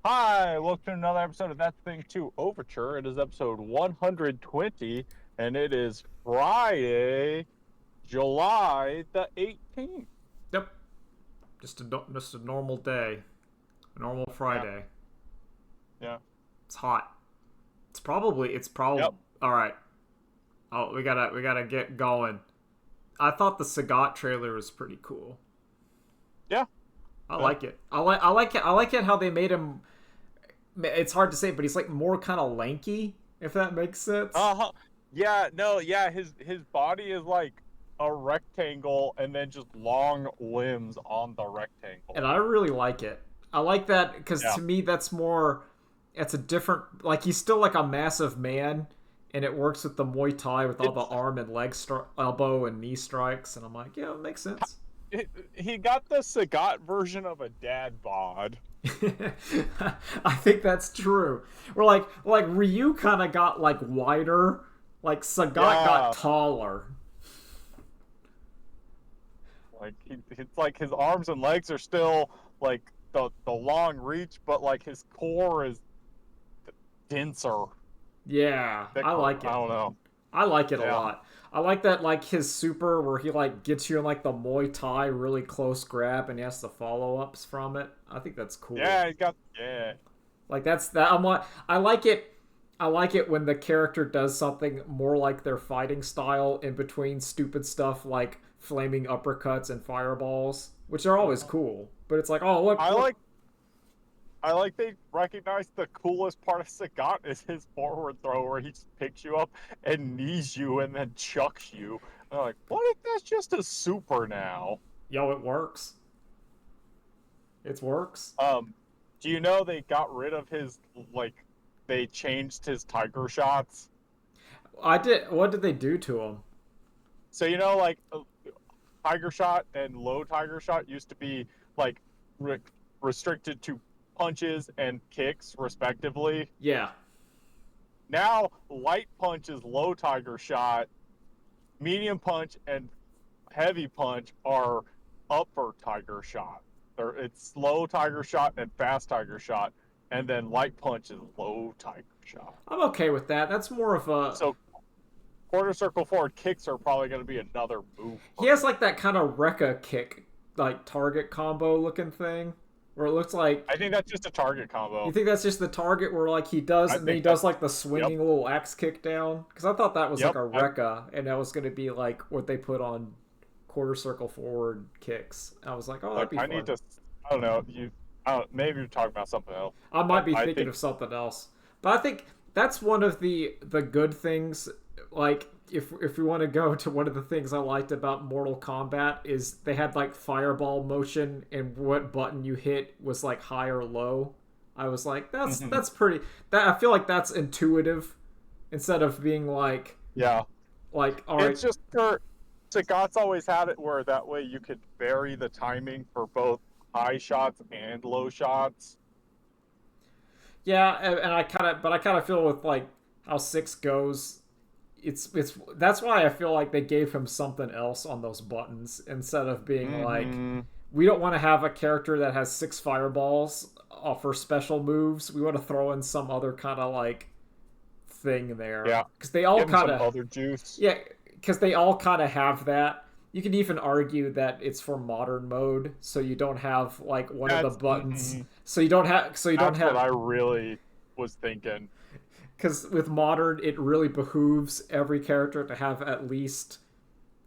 Hi, welcome to another episode of That Thing 2 Overture. It is episode 120, and it is Friday, July the 18th. Yep, just a normal day, a normal Yeah, Friday. yeah, It's hot. It's probably yep, all right. Oh, we gotta get going. I thought the Sagat trailer was pretty cool. yeah, I yeah. like it. I like it how they made him. It's hard to say, but he's like more kind of lanky, if that makes sense. Uh-huh. Yeah, no, yeah, his body is like a rectangle and then just long limbs on the And rectangle. I really like it. I like that because Yeah, to me that's more. It's a different. Like he's still like a massive man, and it works with the Muay Thai with all the it's arm and elbow and knee strikes, and I'm like, yeah, it makes sense. it, he got the Sagat version of a dad bod. I think that's true. Or like Ryu kind of got like wider, like Sagat got Yeah, taller. like it's like his arms and legs are still like the long reach, but like his core is denser, Yeah, I thicker. like I it. don't know. I like it a Yeah, lot. I like that like his super where he like gets you in like the Muay Thai really close grab and he has the follow ups from it. I think that's cool. yeah, he got yeah, Like that's that I'm like I like it. I like it when the character does something more like their fighting style in between stupid stuff like flaming uppercuts and fireballs, which are always uh-huh. cool. But it's like, oh look, I look. like I like they recognize the coolest part of Sagat is his forward throw where he just picks you up and knees you and then chucks you. And I'm like, what if that's just a super now? Yo, it works. It works. Um, do you know they got rid of his like they changed his tiger shots? I did. What did they do to him? So you know, like Tiger Shot and Low Tiger Shot used to be like re- restricted to punches and kicks, respectively. Yeah. Now, Light Punch is Low Tiger Shot, Medium Punch and Heavy Punch are Upper Tiger Shot. It's Slow Tiger Shot and Fast Tiger Shot, and then Light Punch is Low Tiger Shot. I'm okay with that. That's more of a So quarter circle forward kicks are probably going to be another move he for has him. like that kind of Rekka kick, like target combo looking thing, where it looks like I think that's just a target you combo. think that's just the target where like he does, I and then he think does that's like the yep, swinging little axe kick down. Because I thought that was like yep. a Rekka, and that was going to be like what they put on quarter circle forward kicks. I was like, oh, that'd Look, be I need fun. to. I don't know. I don't, maybe you're talking about something else, I might but be I thinking think of something else, but I think that's one of the good things. Like if we want to go to one of the things I liked about Mortal Kombat is they had like fireball motion and what button you hit was like high or low. I was like mhm, that's pretty that I feel like that's intuitive instead of being yeah. like all right. It's just for Sagat's always had it where that way you could vary the timing for both high shots and low shots. Yeah, and I kind of feel with like how 6 goes, it's that's why I feel like they gave him something else on those buttons instead of being like Mm-hmm. we don't want to have a character that has 6 fireballs for special moves. We want to throw in some other kind of like thing there Yeah. because they all Give him kind some of other juice. yeah, because they all kind of have that. You can even argue that it's for modern mode, so you don't have like one of the That's buttons. mhm. So you don't That's what have I really was thinking. because with modern it really behooves every character to have at least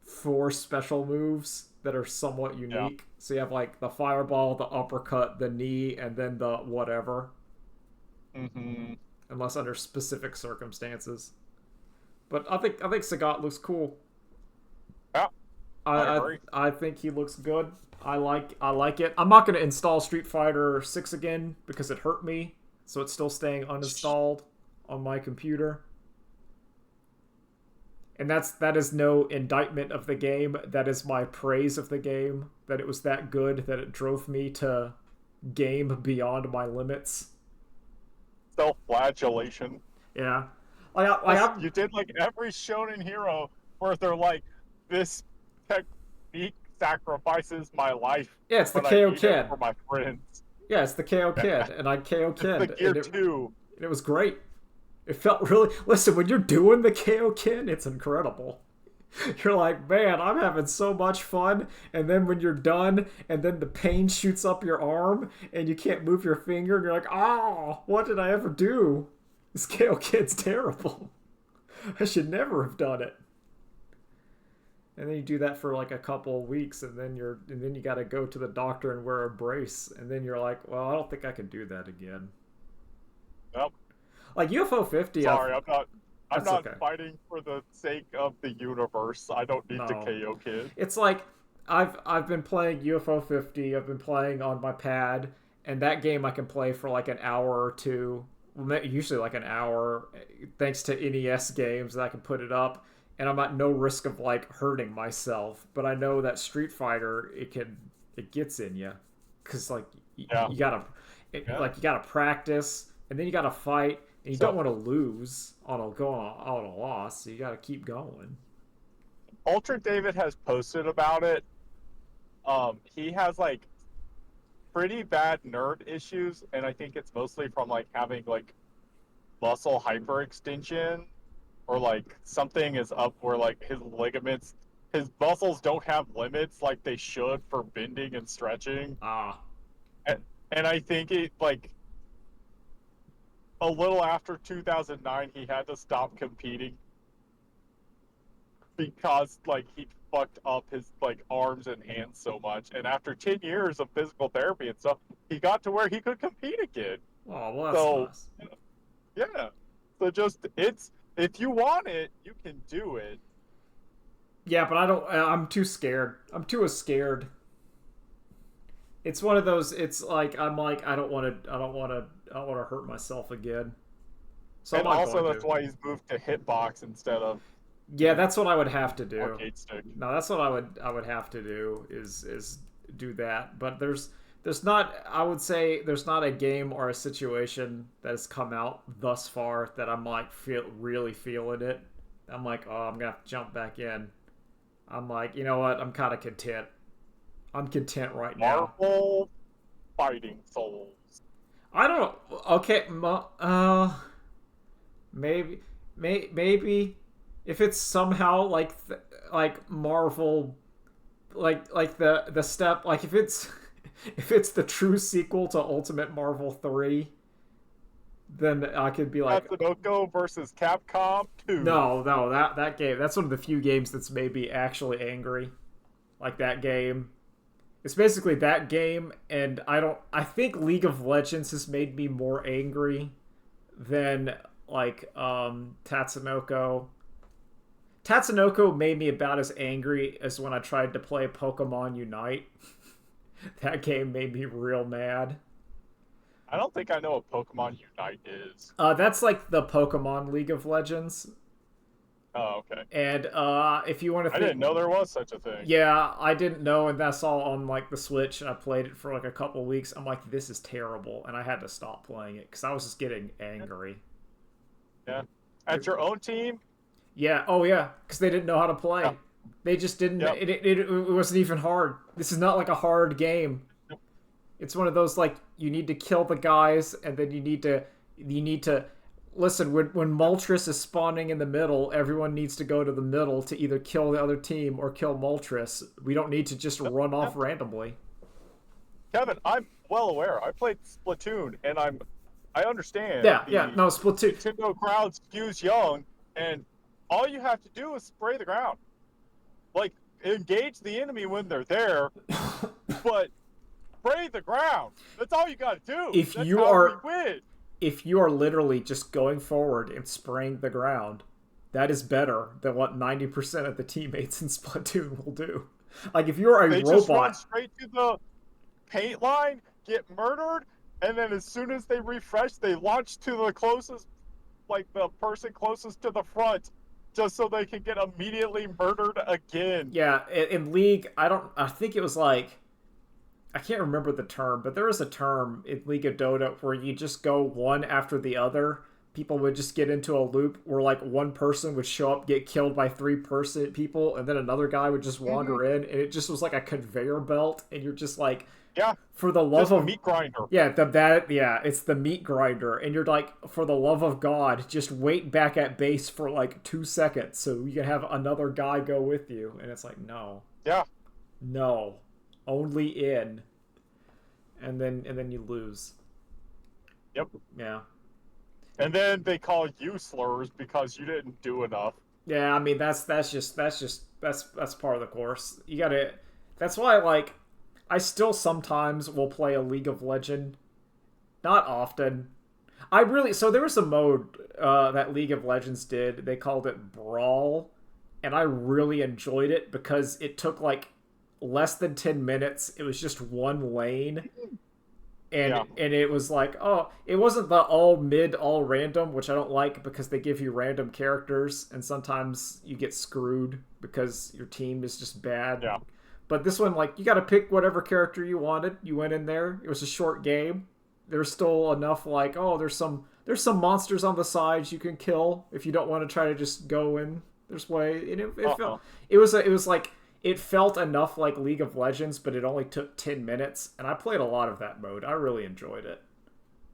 4 special moves that are somewhat Yeah. unique. So you have like the fireball, the uppercut, the knee, and then the whatever, Mm-hmm. unless under specific circumstances. But I think Sagat looks cool. Yeah, I I agree. I think he looks good. I like it. I'm not gonna install Street Fighter 6 again because it hurt me, so it's still staying uninstalled on my computer. And that is no indictment of the game. That is my praise of the game. That it was that good that it drove me to game beyond my limits. Self-flagellation. Yeah, like Plus, I'm you did like every shonen hero where they're like, this technique sacrifices my life, yeah, it's the but I KO need it Kid. for my friends. Yeah, it's the KO Kid, and I KO It's the Kid, Gear 2. and it was great. It felt really. Listen, when you're doing the KO Kid, it's incredible. You're like, man, I'm having so much fun. And then when you're done, and then the pain shoots up your arm, and you can't move your finger, and you're like, oh, what did I ever do? This KO Kid's terrible. I should never have done it. And then you do that for like a couple of weeks, and then you got to go to the doctor and wear a brace, and then you're like, well, I don't think I can do that again. Nope. Like UFO 50. Sorry, I'm not. I'm That's not okay. fighting for the sake of the universe. I don't need to No. KO Kid. It's like I've been playing UFO 50. I've been playing on my pad, and that game I can play for like an hour or two. Well, usually like an hour, thanks to NES games that I can put it up, and I'm at no risk of like hurting myself. But I know that Street Fighter, it gets in you, because like Yeah. you gotta Yeah. like you gotta practice, and then you gotta fight, and you So- don't want to lose on a loss. So you gotta keep going. Ultra David has posted about it. He has like pretty bad nerd issues, and I think it's mostly from like having like muscle hyperextension, or like something is up where like his ligaments, his muscles don't have limits like they should for bending and stretching. Ah. And I think it like a little after 2009, he had to stop competing because like he fucked up his like arms and hands so much. And after 10 years of physical therapy and stuff, he got to where he could compete again. Oh, well, that's nice. Yeah. So just it's if you want it, you can do it. Yeah, but I don't. I'm too scared. I'm too scared. It's one of those. It's like I'm like I don't want to. I don't want to. I don't want to hurt myself again. So And I'm not also going that's to. why he's moved to hitbox instead of Yeah, that's what I would have to do. arcade stick. No, that's what I would have to do is do that. But there's not. I would say there's not a game or a situation that has come out thus far that I'm like really feeling it. I'm like, oh, I'm gonna have to jump back in. I'm like, you know what? I'm kind of content. I'm content right now. Marvel Fighting Souls. I don't. Okay, maybe if it's somehow like Marvel, like the step, like if it's if it's the true sequel to Ultimate Marvel 3, then I could be like, Tatsunoko versus Capcom 2. no, that game, that's one of the few games that's made me actually angry. Like that game. It's basically that game, and I think League of Legends has made me more angry than like Tatsunoko. Tatsunoko made me about as angry as when I tried to play Pokemon Unite. That game made me real mad. I don't think I know what Pokemon Unite is. That's like the Pokemon League of Legends. Oh, okay. And if you want to I didn't know there was such a thing. Yeah, I didn't know, and that's all on like the Switch, and I played it for like a couple weeks. I'm like, this is terrible, and I had to stop playing it because I was just getting angry. Yeah. At your own team? Yeah, oh yeah, because they didn't know how to play. Yeah. They just didn't. Yep. It wasn't even hard. This is not like a hard game. It's one of those like you need to kill the guys, and then you need to listen. When Moltres is spawning in the middle, everyone needs to go to the middle to either kill the other team or kill Moltres. We don't need to just run off randomly. Kevin, I'm well aware. I played Splatoon, and I understand. Yeah. No, Splatoon. Nintendo crowd skews young, and all you have to do is spray the ground. Like, engage the enemy when they're there, but spray the ground. That's all you gotta do. If That's you how are- we win. If you are literally just going forward and spraying the ground, that is better than what 90% of the teammates in Splatoon will do. Like if you're a They just run robot, straight to the paint line, get murdered, and then as soon as they refresh, they launch to the closest, like the person closest to the front, just so they can get immediately murdered again. yeah, in League, I think it was like, I can't remember the term, but there was a term in League of Dota where you just go one after the other. People would just get into a loop where like one person would show up, get killed by people, and then another guy would just wander in, and it just was like a conveyor belt, and you're just like Yeah, For the love just the of meat grinder. yeah, it's the meat grinder, and you're like, for the love of God, just wait back at base for like 2 seconds so you can have another guy go with you, and it's like no, Yeah, no, only in, and then you lose. yep. Yeah, And then they call you slurs because you didn't do enough. yeah. I mean that's part of the course. You gotta. That's why like I still sometimes will play a League of Legend. Not often. I really so there was a mode that League of Legends did. They called it Brawl, and I really enjoyed it because it took like less than 10 minutes. It was just one lane, Yeah. and it was like, oh, it wasn't the all mid all random, which I don't like because they give you random characters, and sometimes you get screwed because your team is just bad. Yeah. But this one, like, you got to pick whatever character you wanted. You went in there. It was a short game. There's still enough, like, oh, there's some monsters on the sides you can kill if you don't want to try to just go in. There's way, and it felt it was like it felt enough like League of Legends, but it only took 10 minutes, and I played a lot of that mode. I really enjoyed it.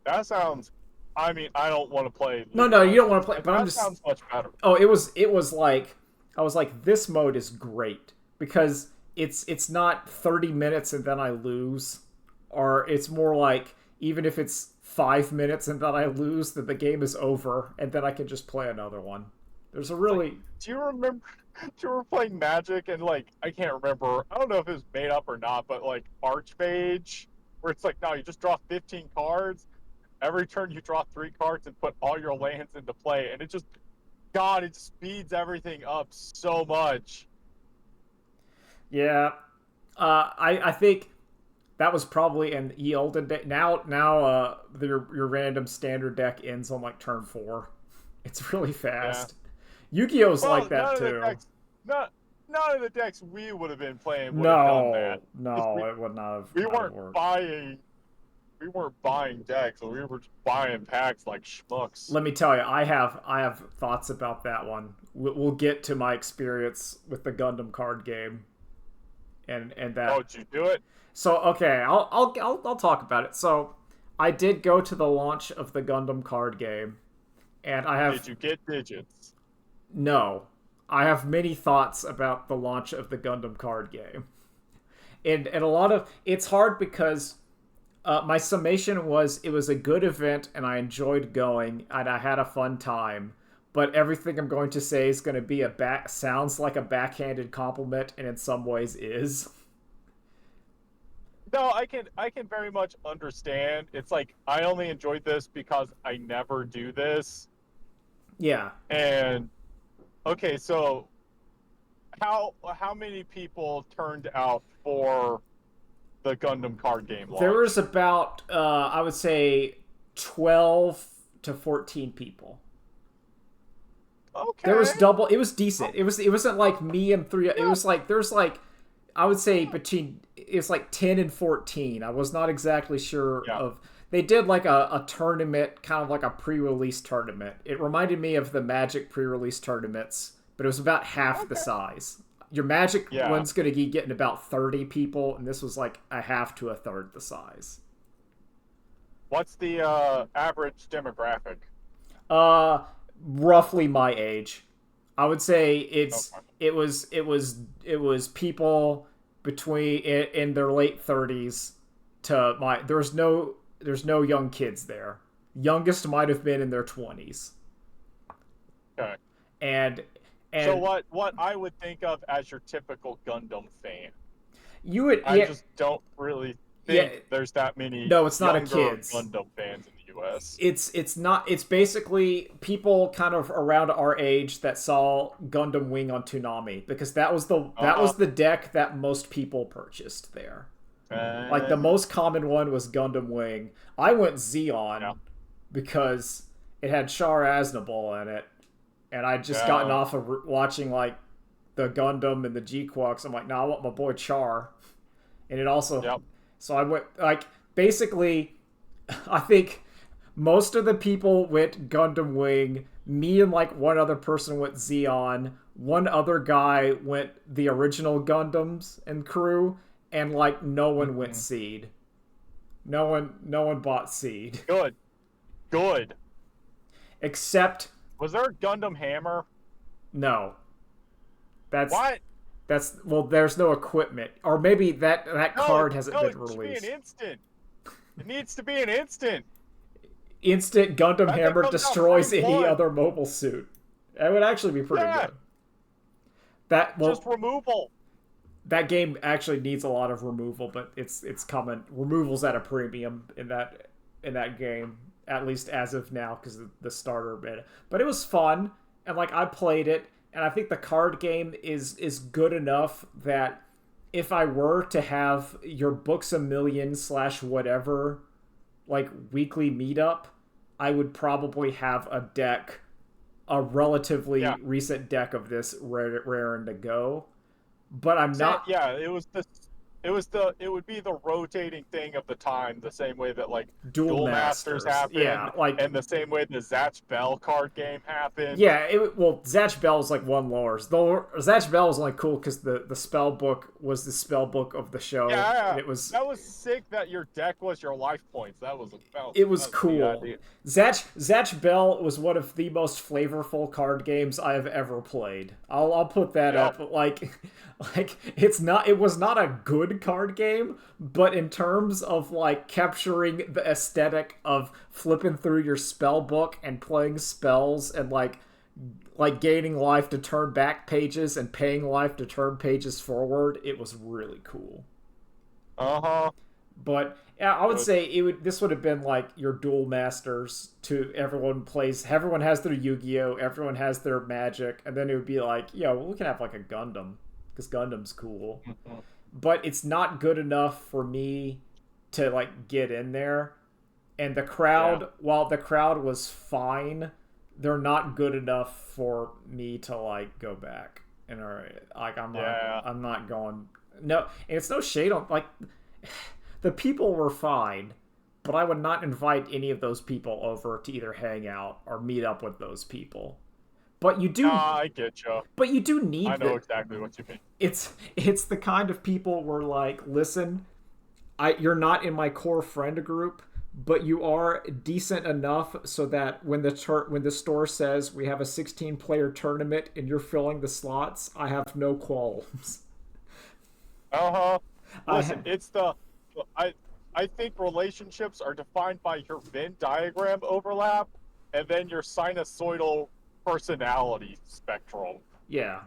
That sounds. I mean, I don't want to play. No, League no, of you don't want to Legends, play, but I'm that just. sounds much better. Oh, it was like I was like, this mode is great because it's not 30 minutes and then I lose, or it's more like even if it's 5 minutes and then I lose, that the game is over and then I can just play another one. There's a really Do you remember? Do you remember playing Magic and like I can't remember. I don't know if it was made up or not, but like Archmage, where it's like no, you just draw 15 cards. Every turn you draw 3 cards and put all your lands into play, and it just God, it speeds everything up so much. yeah. I think that was probably in the olden day. Now your random standard deck ends on like turn 4. It's really Yeah. fast. Yu-Gi-Oh's Well, like that too. none of the decks we would have been playing would have done No, that. 'Cause no, it would not have we not have weren't worked. buying we weren't buying decks, we were just buying packs like schmucks. Let me tell you, I have thoughts about that one. We'll get to my experience with the Gundam card game, and that. Oh, did you do it? So okay, I'll talk about it. So I did go to the launch of the Gundam card game, and I have Did you get digits? no. I have many thoughts about the launch of the Gundam card game, and a lot of it's hard because my summation was it was a good event and I enjoyed going and I had a fun time. But everything I'm going to say is going to be sounds like a backhanded compliment, and in some ways is. No, I can very much understand. It's like I only enjoyed this because I never do this. Yeah. And okay, so how many people turned out for the Gundam card game launch? There was about I would say 12 to 14 people. Okay. There was double. It was decent. It wasn't like me and three. It was like there's like I would say between it's like 10 and 14. I was not exactly sure Yeah. of. They did like a tournament, kind of like a pre-release tournament. It reminded me of the Magic pre-release tournaments, but it was about half the size. Your Magic Yeah. one's going to be getting about 30 people, and this was like a half to a third the size. What's the average demographic? Roughly my age. I would say Okay. it was people between in their late 30s to my there's no young kids there. Youngest might have been in their 20s. Okay. And So what I would think of as your typical Gundam fan. you would I just don't really think Yeah. there's that many No, it's not a younger kids. Gundam fans in the US. It's not it's basically people kind of around our age that saw Gundam Wing on Toonami because that was the deck that most people purchased there. Like the most common one was Gundam Wing. I went Xeon Yeah. because it had Char Aznavour in it, and I'd just Yeah. gotten off of watching like the Gundam and the G-Quacks. I'm like, no, I want my boy Char, and it also. Yep. So I went like basically, I think most of the people went Gundam Wing. Me and like one other person went Xeon. One other guy went the original Gundams and crew. and like no one went Seed. No one bought Seed. Good. Good. Except Was there a Gundam Hammer? no. That's What? well, there's no equipment. Or maybe that card hasn't been it should be released. an instant. It needs to be an instant. Instant Gundam Hammer destroys any 3-1. other mobile suit. That would actually be pretty good. Just removal. That game actually needs a lot of removal, but it's coming. Removal's at a premium in that game, at least as of now, because of the starter beta. But it was fun, and like I played it, and I think the card game is good enough that if I were to have your Books a Million / whatever, like weekly meetup, I would probably have a relatively recent deck of this raring to go. But I'm not. Yeah, it would be the rotating thing of the time, the same way that like Duel Masters happened, and the same way the Zatch Bell card game happened. Yeah, Zatch Bell is like one lower. Though Zatch Bell was only cool because the spell book was the spell book of the show. Yeah, and that was sick. That your deck was your life points. That was cool. Zatch Bell was one of the most flavorful card games I have ever played. I'll put that up. Like it was not a good card game, but in terms of like capturing the aesthetic of flipping through your spell book and playing spells and like gaining life to turn back pages and paying life to turn pages forward, it was really cool. But yeah, I would say this would have been like your Duel Masters to everyone has their Yu-Gi-Oh, everyone has their Magic, and then it would be like, we can have like a Gundam because Gundam's cool. But it's not good enough for me to like get in there. And the crowd, while the crowd was fine, they're not good enough for me to like go back. And I'm not going. No, and it's no shade on like the people were fine, but I would not invite any of those people over to either hang out or meet up with those people. But you do. I get you. But you do need. I know exactly what you mean. It's the kind of people where like, listen, you're not in my core friend group, but you are decent enough so that when the store says we have a 16-player tournament and you're filling the slots, I have no qualms. Listen, I think relationships are defined by your Venn diagram overlap and then your sinusoidal personality spectrum. Yeah.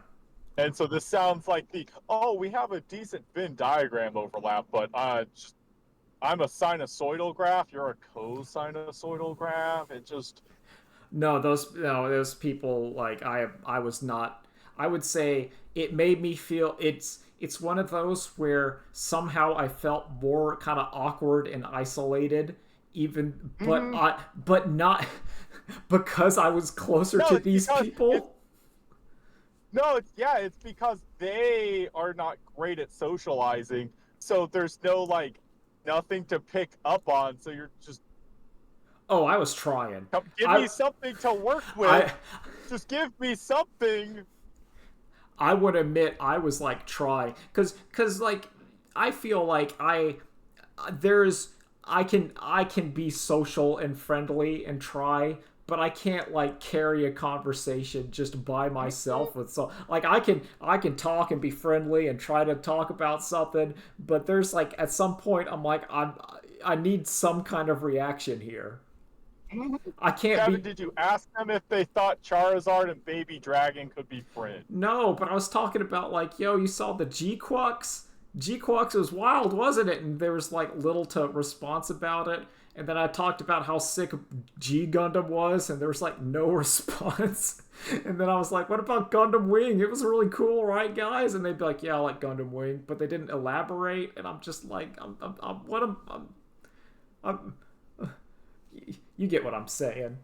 And so this sounds like we have a decent Venn diagram overlap, but I'm a sinusoidal graph, you're a cosinusoidal graph. It just those people, like I was not. I would say it made me feel it's one of those where somehow I felt more kind of awkward and isolated, but not because I was closer to these people. It's because they are not great at socializing, so there's no nothing to pick up on, so you're just... Oh, I was trying. Give me something to work with. Just give me something. I would admit I was trying, cause I feel like I can be social and friendly and try, but I can't carry a conversation just by myself with I can talk and be friendly and try to talk about something, but there's at some point I need some kind of reaction here. I can't Kevin, did you ask them if they thought Charizard and Baby Dragon could be friends? No, but I was talking about you saw the G-Quux? G-Quux was wild, wasn't it? And there was little to response about it. And then I talked about how sick G Gundam was, and there was no response. And then I was like, what about Gundam Wing? It was really cool, right, guys? And they'd be like, yeah, I like Gundam Wing, but they didn't elaborate. And I'm just you get what I'm saying.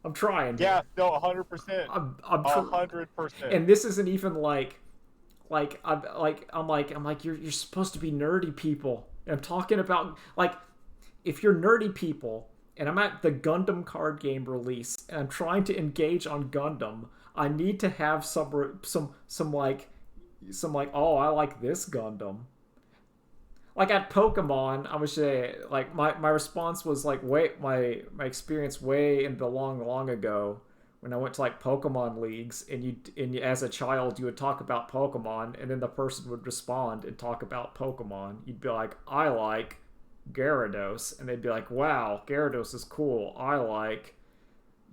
I'm trying. Yeah, no, 100%. I'm 100%. And this isn't even you're supposed to be nerdy people. And I'm talking about if you're nerdy people and I'm at the Gundam card game release and I'm trying to engage on Gundam, I need to have some oh, I like this Gundam. like at Pokemon, I was say like my response was like way my experience way in the long ago when I went to like Pokemon leagues and as a child you would talk about Pokemon and then the person would respond and talk about Pokemon. You'd be like, I like Gyarados, and they'd be like, wow, Gyarados is cool. I like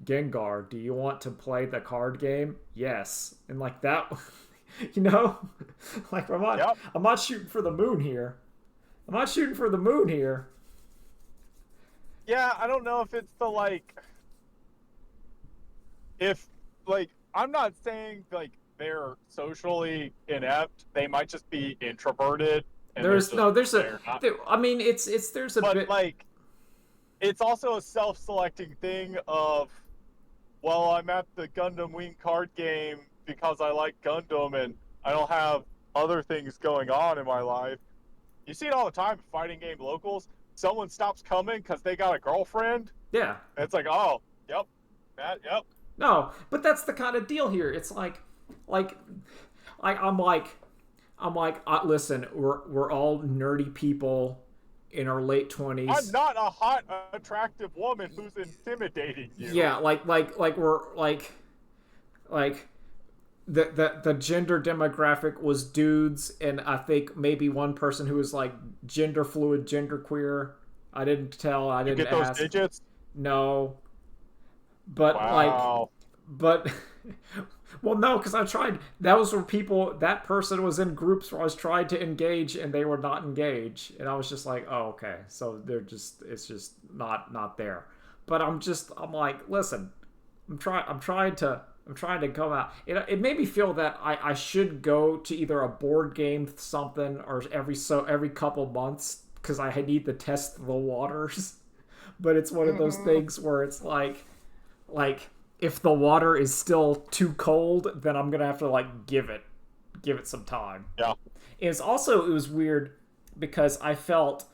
Gengar. Do you want to play the card game? Yes. And like that, you know, like Yep. I'm not shooting for the moon here. I'm not shooting for the moon here. Yeah, I don't know if it's the like, if like, I'm not saying like they're socially inept. They might just be introverted and they're There's just no, there's a, they're not. there, I mean, there's a But bit, like, it's also a self-selecting thing of, well, I'm at the Gundam Wing card game because I like Gundam and I don't have other things going on in my life. You see it all the time, fighting game locals. Someone stops coming because they got a girlfriend. yeah. And it's like, oh, yep, that, yep. No, but that's the kind of deal here. It's like, I'm like, listen, we're all nerdy people in our late 20s. I'm not a hot, attractive woman who's intimidating you. Yeah, like we're like the gender demographic was dudes, and I think maybe one person who was like gender fluid, gender queer. I didn't tell. I You didn't get those ask. digits? No, but Wow. but well, no, because I tried. That was where people. That person was in groups where I was trying to engage, and they were not engaged, and I was just like, oh, okay, so it's just not there. But I'm like, listen, I'm trying to come out. It made me feel that I should go to either a board game something or every couple months because I need to test the waters. But it's one of those things where it's like if the water is still too cold, then I'm gonna have to like give it some time. Yeah. It was weird because I felt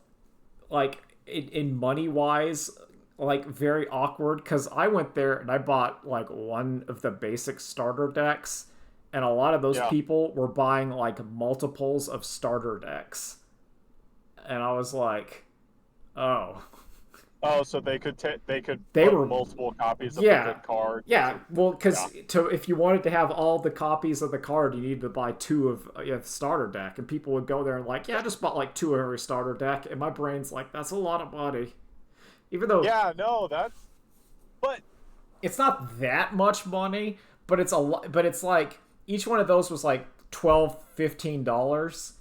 like in money wise like very awkward because I went there and I bought like one of the basic starter decks, and a lot of those people were buying like multiples of starter decks, and I was like, oh. Oh, so they could They put were multiple copies of the good card. Yeah, well, because if you wanted to have all the copies of the card, you needed to buy two of the starter deck, and people would go there and like, yeah, I just bought like two of every starter deck, and my brain's like, that's a lot of money. Even though but it's not that much money, but it's a lot. But it's like each one of those was like $12-15,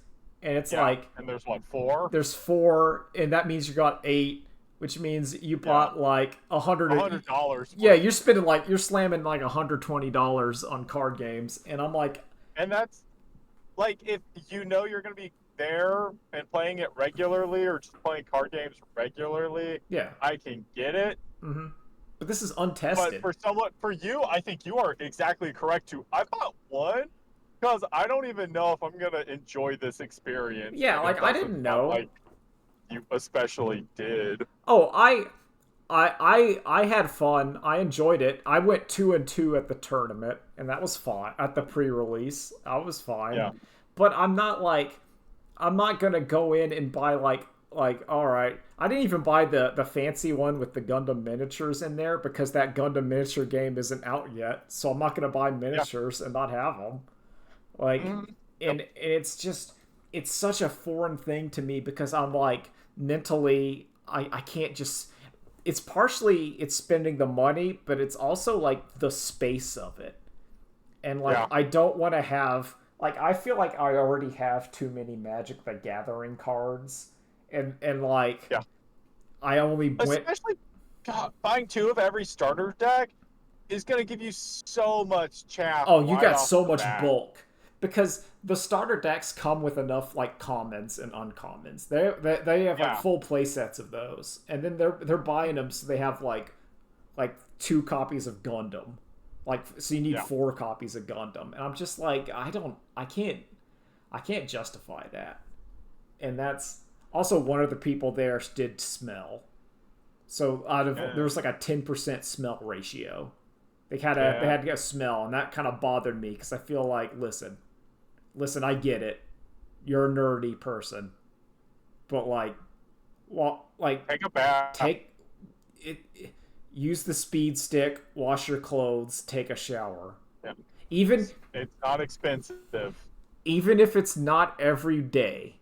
and it's like, and there's what, 4? There's 4, and that means you got 8, which means you bought like $100. Yeah, you're slamming like $120 on card games, and I'm like, and that's like if you know you're gonna be there and playing it regularly or just playing card games regularly, yeah, I can get it. Mm-hmm. But this is untested. But for you, I think you are exactly correct too. I bought one because I don't even know if I'm gonna enjoy this experience. Yeah, like I didn't know. Like you especially did. Oh, I had fun. I enjoyed it. I went 2-2 at the tournament, and that was fine. At the pre-release, I was fine. Yeah. But I'm not gonna go in and buy like all right. I didn't even buy the fancy one with the Gundam miniatures in there because that Gundam miniature game isn't out yet. So I'm not gonna buy miniatures and not have them. Like, and it's just it's such a foreign thing to me because I'm like mentally I can't just. It's partially it's spending the money, but it's also like the space of it, and like I don't want to have. Like, I feel like I already have too many Magic the Gathering cards, and like, I only went... Especially, God, buying 2 of every starter deck is going to give you so much chaff. Oh, you got so much bulk. Because the starter decks come with enough, like, commons and uncommons. They have, like, full play sets of those. And then they're buying them so they have, like 2 copies of Gundam. Like, so you need 4 copies of Gundam. And I'm just like, I can't justify that. And that's also one of the people there did smell. So there was like a 10% smell ratio. They had to get a smell, and that kind of bothered me because I feel like, listen, I get it. You're a nerdy person. but like, well, like Take a bath. take it. Use the speed stick, wash your clothes, take a shower. Yeah. Even It's not expensive. even if it's not every day.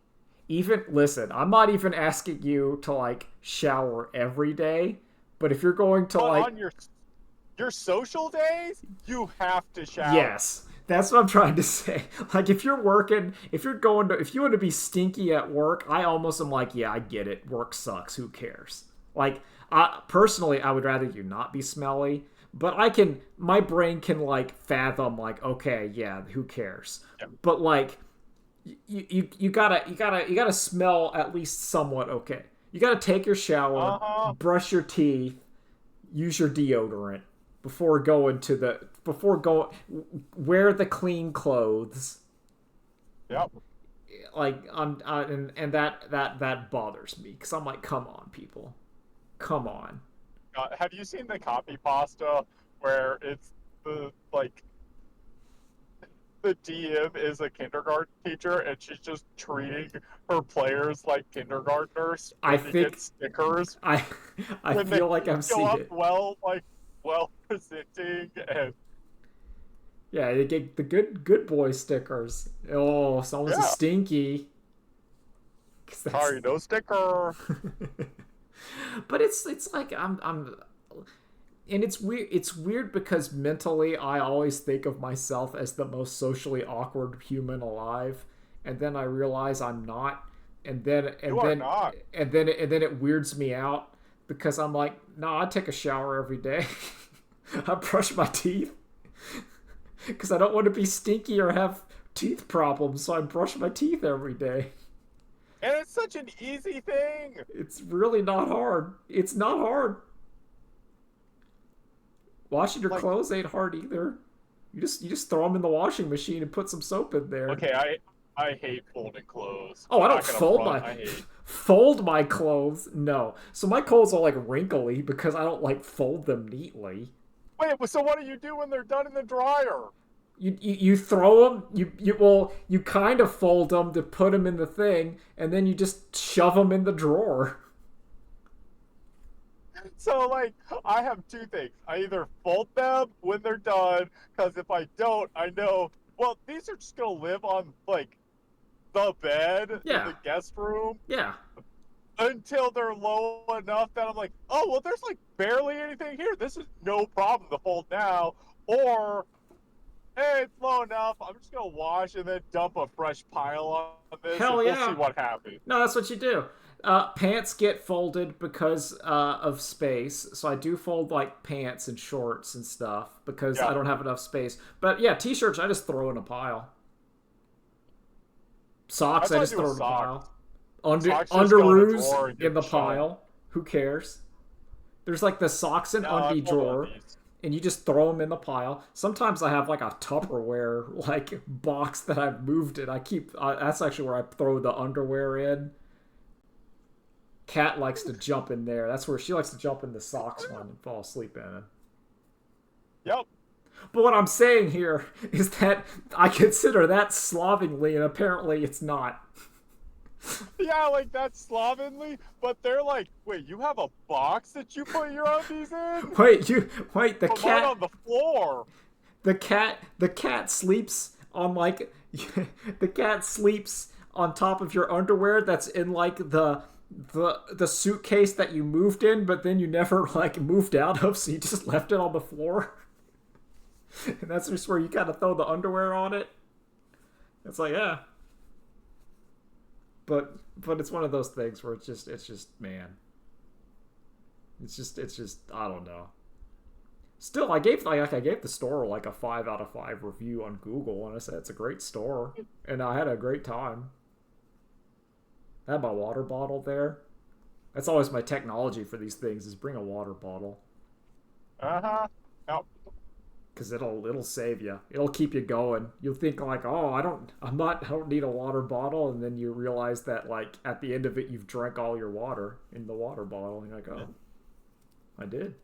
Even listen, I'm not even asking you to like shower every day, but if you're going to But like on your social days, you have to shower. yes, that's what I'm trying to say. Like if you're working, if you're going to if you want to be stinky at work, I almost am like, yeah, I get it. Work sucks. Who cares? Like personally, I would rather you not be smelly, but my brain can like fathom like, okay, yeah, who cares? Yep. But like you gotta smell at least somewhat okay. You gotta take your shower, brush your teeth, use your deodorant before going to the wear the clean clothes. Yep. Like and that bothers me because I'm like, come on, people, come on. Have you seen the copy pasta where it's the DM is a kindergarten teacher and she's just treating her players like kindergartners I when they think get stickers I when feel they like I've show seen up it. well presenting and Yeah, they get the good boy stickers. Oh, someone's a stinky. sorry, no sticker. But it's like I'm and it's weird because mentally I always think of myself as the most socially awkward human alive, and then I realize I'm not, and then Not. and then it weirds me out because I'm like, no, I take a shower every day. I brush my teeth because I don't want to be stinky or have teeth problems, so I brush my teeth every day. And it's such an easy thing. It's really not hard. It's not hard. Washing your clothes ain't hard either. You just throw them in the washing machine and put some soap in there. Okay, I hate folding clothes. Oh, I don't fold my clothes. No. So my clothes are like wrinkly because I don't like fold them neatly. Wait, so what do you do when they're done in the dryer? You throw them. You kind of fold them to put them in the thing, and then you just shove them in the drawer. So, like, I have two things. I either fold them when they're done, because if I don't, I know, well, these are just going to live on, like, the bed in the guest room. Yeah. Until they're low enough that I'm like, oh, well, there's, like, barely anything here. This is no problem to fold now. Or, hey, it's low enough. I'm just going to wash and then dump a fresh pile on this. Hell and yeah. We'll see what happens. No, that's what you do. Pants get folded because of space, so I do fold like pants and shorts and stuff because I don't have enough space. But yeah, t-shirts I just throw in a pile. Socks I just throw in a pile. Underoos in the pile. Who cares? There's like the socks and undie drawer, and you just throw them in the pile. Sometimes I have like a Tupperware like box that I've moved it. That's actually where I throw the underwear in. Kat likes to jump in there. That's where she likes to jump in the socks one and fall asleep in it. Yep. But what I'm saying here is that I consider that slovenly, and apparently it's not. Yeah, like that's slovenly, but they're like, wait, you have a box that you put your undies in? The cat on the floor. The cat sleeps on like the cat sleeps on top of your underwear that's in like the suitcase that you moved in, but then you never like moved out of, so you just left it on the floor. And that's just where you kind of throw the underwear on it. It's like, yeah. But it's one of those things where it's just man. It's just I don't know. Still, I gave the store like a 5 out of 5 review on Google, and I said it's a great store, and I had a great time. I had my water bottle there. That's always my technology for these things is bring a water bottle. Yep. Because it'll save you. It'll keep you going. You'll think like, oh, I don't need a water bottle, and then you realize that like at the end of it you've drank all your water in the water bottle, and you're like, oh, I did.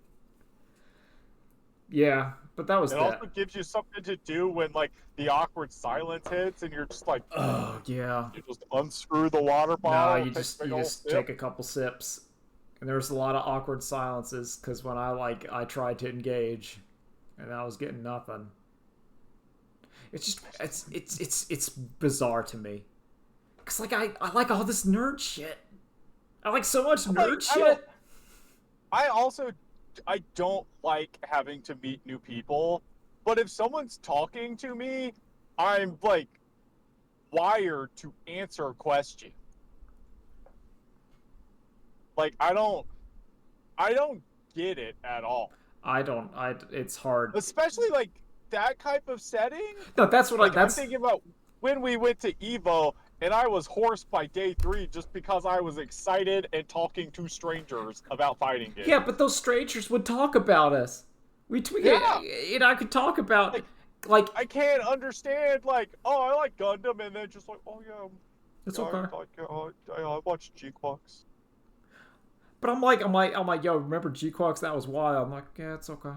Yeah, But that was It that. also gives you something to do when like the awkward silence hits, and you're just like, Oh yeah. you just unscrew the water No, bottle, take a big you old just sip. take a couple sips, and there's a lot of awkward silences because when I tried to engage, and I was getting nothing. It's just it's bizarre to me. Cause like I like all this nerd shit. I like so much nerd shit. I also I don't like having to meet new people, but if someone's talking to me, I'm like wired to answer a question. Like I don't get it at all. I don't. I it's hard. Especially like that type of setting. No, that's what Like I'm that's thinking about when we went to Evo and I was hoarse by day 3 just because I was excited and talking to strangers about fighting games. yeah. But those strangers would talk about us. Yeah. And I could talk about like I can't understand like, oh, I like Gundam, and then just like, oh yeah, it's yeah, okay. I watch G-Quacks. But I'm like, yo, remember G-Quacks? That was wild. I'm like, yeah, it's okay.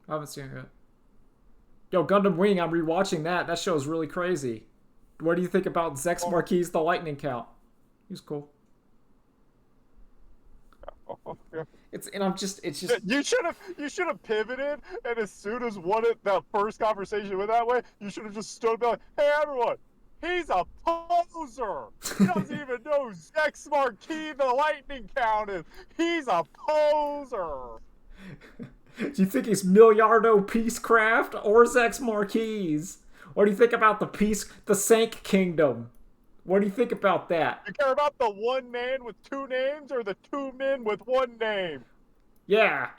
I haven't seen it yet. Yo, Gundam Wing, I'm rewatching that. That show's really crazy. What do you think about Zex Marquis, the Lightning Count? He's cool. Yeah. It's it's just You should have pivoted, and as soon as that first conversation went that way, you should have just stood up and like, hey everyone, he's a poser. He doesn't even know Zex Marquis the Lightning Count is. He's a poser. Do you think he's Miliardo Peacecraft or Zex Marquis? What do you think about the Sank Kingdom? What do you think about that? You care about the one man with 2 names or the 2 men with 1 name? Yeah.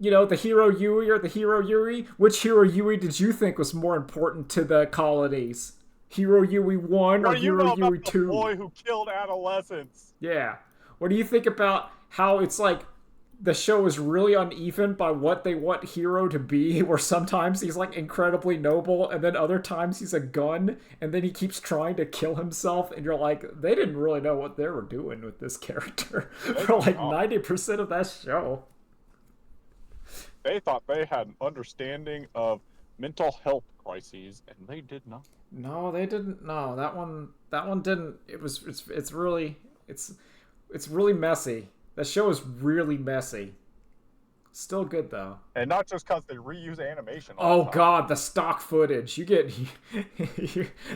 You know, the Hero Yui or the Hero Yuri? Which Hero Yui did you think was more important to the colonies? Hero Yui 1 or Hero Yui 2? The boy who killed adolescents. Yeah. What do you think about how it's like the show is really uneven by what they want Hero to be, where sometimes he's like incredibly noble and then other times he's a gun and then he keeps trying to kill himself and you're like, they didn't really know what they were doing with this character for like 90% of that show. They thought they had an understanding of mental health crises, and they did not. No, they didn't. No, that one didn't. It's really messy. That show is really messy. Still good though. And not just because they reuse animation. Oh god, the stock footage. You get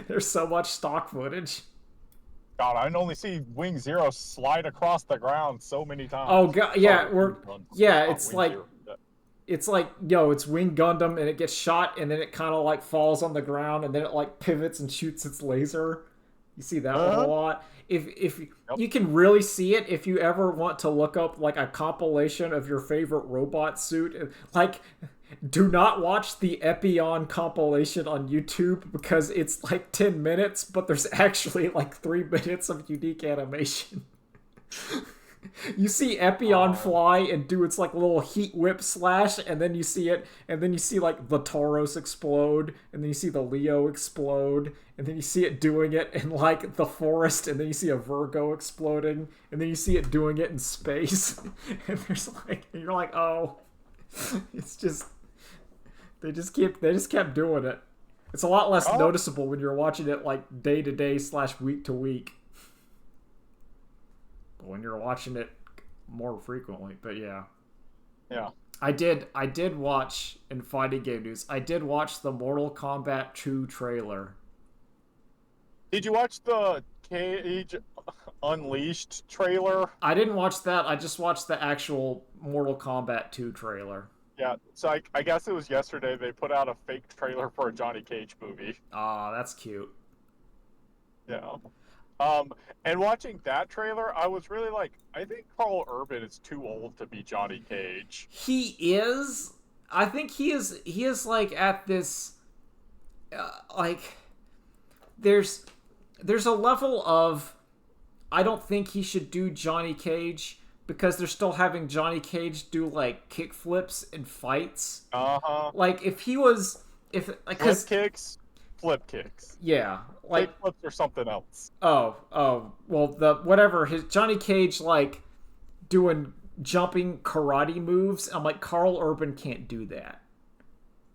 there's so much stock footage. God, I can only see Wing Zero slide across the ground so many times. Oh god, yeah, it's like it's like, yo, it's Wing Gundam and it gets shot and then it kind of like falls on the ground and then it like pivots and shoots its laser. You see that one a lot. If you can really see it if you ever want to look up like a compilation of your favorite robot suit. Like, do not watch the Epion compilation on YouTube because it's like 10 minutes, but there's actually like 3 minutes of unique animation. You see Epion fly and do its like little heat whip slash, and then you see it, and then you see like the Tauros explode, and then you see the Leo explode, and then you see it doing it in like the forest, and then you see a Virgo exploding, and then you see it doing it in space, and you're like, oh, it's just they just kept doing it. It's a lot less noticeable when you're watching it like day to day / week to week. When you're watching it more frequently, but yeah. I did watch, in fighting game news, I did watch the Mortal Kombat 2 trailer. Did you watch the Cage Unleashed trailer? I didn't watch that. I just watched the actual Mortal Kombat 2 trailer. Yeah, so I guess it was yesterday they put out a fake trailer for a Johnny Cage movie. Ah, that's cute. Yeah. And watching that trailer, I was really like, I think Carl Urban is too old to be Johnny Cage. He is. I think he is like at this, like, there's a level of, I don't think he should do Johnny Cage because they're still having Johnny Cage do like kick flips and fights. Like if he was, flip kicks. Yeah, like kick flips or something else. Well, his Johnny Cage like doing jumping karate moves. I'm like, Carl Urban can't do that.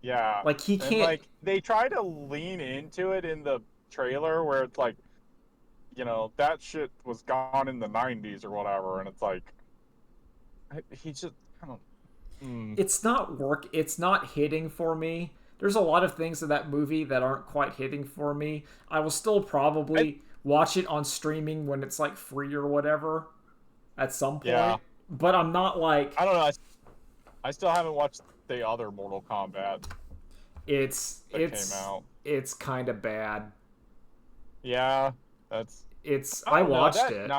Yeah. Like he And can't. like they try to lean into it in the trailer where it's like, that shit was gone in the 90s or whatever, and it's like he just I don't It's not work. It's not hitting for me. There's a lot of things in that movie that aren't quite hitting for me. I will still I, probably watch it on streaming when it's like free or whatever at some yeah. point. But I'm not like I don't know. I still haven't watched the other Mortal Kombat it's that came it's out. it's kind of bad. Yeah, that's It's I I don't know, watched that it.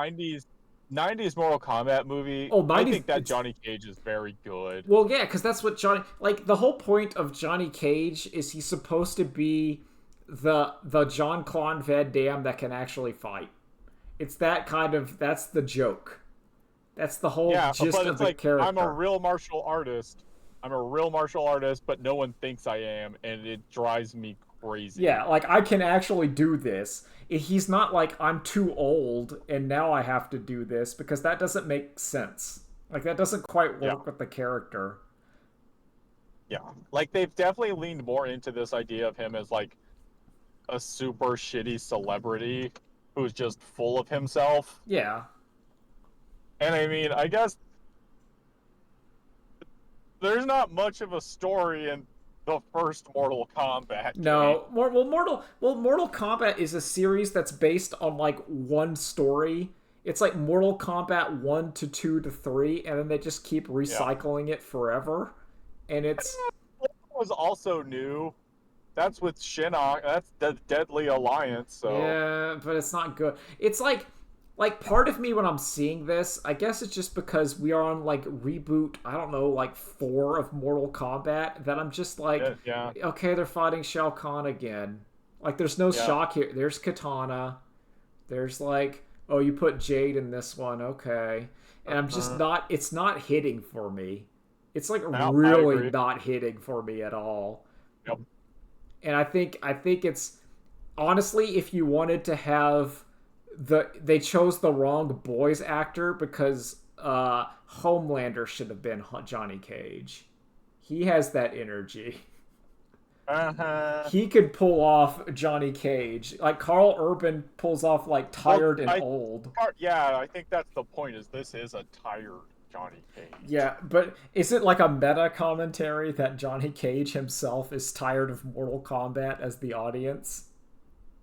90s Mortal Kombat movie. Oh, I 90s think that it's Johnny Cage is very good. well, yeah, cuz that's what Johnny like the whole point of Johnny Cage is he's supposed to be the Jean-Claude Van Damme that can actually fight. It's that's the joke. That's the whole Yeah, gist but of it's the like I'm a character. real martial artist. I'm a real martial artist, but no one thinks I am, and it drives me crazy. Yeah, like I can actually do this. He's not like I'm too old and now I have to do this because that doesn't make sense. Like that doesn't quite Yeah, work with the character. yeah. Like they've definitely leaned more into this idea of him as like a super shitty celebrity who's just full of himself. Yeah. And I mean, I guess there's not much of a story in the first Mortal Kombat game. No, Mortal Kombat is a series that's based on like one story. It's like Mortal Kombat 1 to 2 to 3 and then they just keep Yeah. recycling it forever. And it's It was also new. That's with Shinnok. That's the Deadly Alliance, so yeah, but it's not good. It's like part of me when I'm seeing this, I guess it's just because we are on like reboot, I don't know, like 4 of Mortal Kombat that I'm just like, yeah. okay, they're fighting Shao Kahn again. Like there's no Yeah. shock here. There's Katana. There's like, oh, you put Jade in this one, okay. And I'm just not it's not hitting for me. It's like No, I really agree. not hitting for me at all. Yep. And I think it's honestly if you wanted to have they chose the wrong boys actor because Homelander should have been Johnny Cage. He has that energy. Uh-huh. He could pull off Johnny Cage. Like Carl Urban pulls off like tired and old. Yeah, I think that's the point. Is this is a tired Johnny Cage? Yeah, but is it like a meta commentary that Johnny Cage himself is tired of Mortal Kombat as the audience?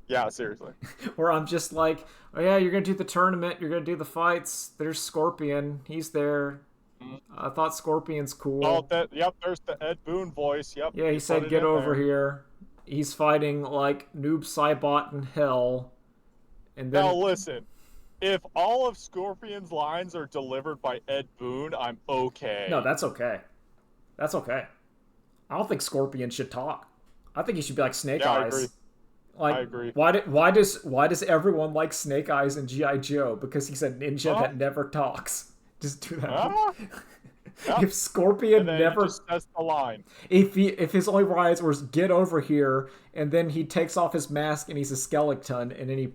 Yeah, seriously. Where I'm just like, oh yeah, you're gonna do the tournament, you're gonna do the fights. There's Scorpion, he's there. I thought Scorpion's cool. Oh, yep. There's the Ed Boon voice. Yep. Yeah, he said, get over here. He's fighting like Noob Saibot in hell, and then Now listen, if all of Scorpion's lines are delivered by Ed Boon, I'm okay. no, that's okay. That's okay. I don't think Scorpion should talk. I think he should be like Snake I Eyes. agree. Like, I agree. why does everyone like Snake Eyes in GI Joe? Because he's a ninja that never talks. Just do that. Yep. If Scorpion And then never, he just says the line. if his only lines was "get over here," and then he takes off his mask and he's a skeleton, and then he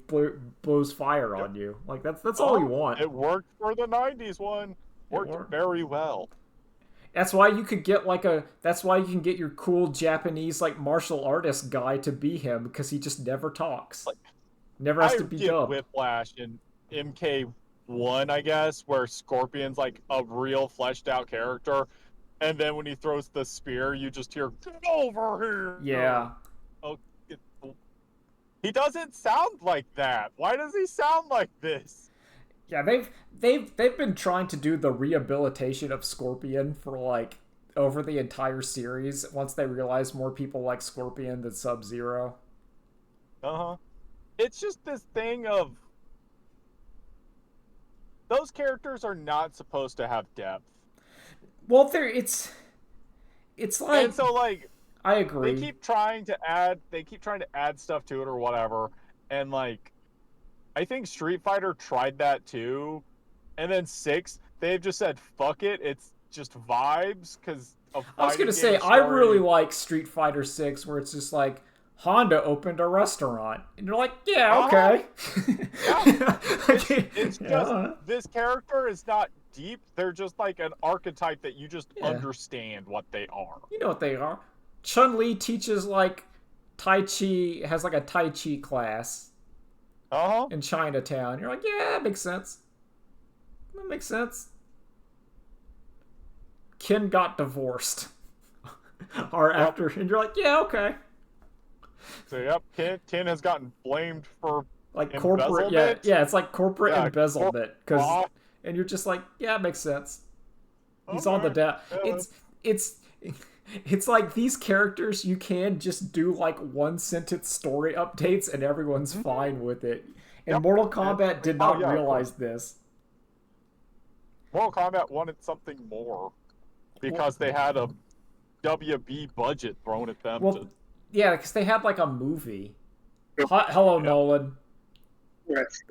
blows fire on you, like that's all you want. It worked for the '90s one. Worked very well. That's why you could get that's why you can get your cool Japanese like martial artist guy to be him because he just never talks. Never has to be dubbed. Whiplash in MK1, I guess, where Scorpion's like a real fleshed out character, and then when he throws the spear, you just hear "Get over here!" Yeah. Oh, he doesn't sound like that. Why does he sound like this? Yeah, they've been trying to do the rehabilitation of Scorpion for like over the entire series. Once they realized more people like Scorpion than Sub-Zero. It's just this thing of those characters are not supposed to have depth. Well, it's like, and so like I agree. They keep trying to add stuff to it or whatever, and like I think Street Fighter tried that too, and then 6 they've just said fuck it, it's just vibes because of I was gonna say I really like Street Fighter 6 where it's just like Honda opened a restaurant and you're like, yeah, okay. Yeah. It's just this character is not deep, they're just like an archetype that you just understand what they are. You know what they are. Chun-Li teaches like Tai Chi, has like a Tai Chi class in Chinatown. You're like, yeah, that makes sense. That makes sense. Ken got divorced. Or after, and you're like, yeah, okay. So yep, Ken has gotten blamed for Like corporate, yeah, it's like corporate embezzlement, because, and you're just like, yeah, it makes sense. He's on the down. It's like these characters, you can just do like one sentence story updates and everyone's fine with it. And Mortal Kombat did not realize this. Mortal Kombat wanted something more because they had a WB budget thrown at them. Well, yeah, because they had like a movie. Hello, Nolan.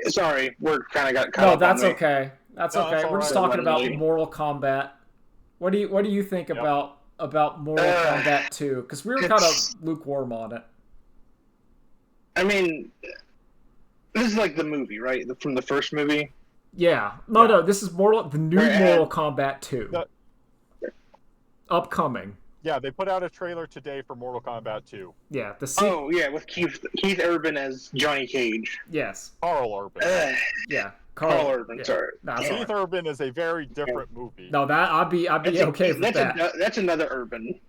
Sorry, we're kind of got cut. No, that's okay. That's okay. We're just talking about Literally. Mortal Kombat. What do you think about Mortal Kombat 2? Because we were kind of lukewarm on it. I mean, this is like the movie, right? From the first movie. Yeah. No. This is the new Mortal Kombat 2. Upcoming. Yeah, they put out a trailer today for Mortal Kombat 2. Yeah. Oh yeah, with Keith Urban as Johnny Cage. Yes. Carl Urban. Yeah. Carl Urban. Yeah. Sorry. Keith Urban is a very different movie. No, that I'd be okay with that. That's another Urban.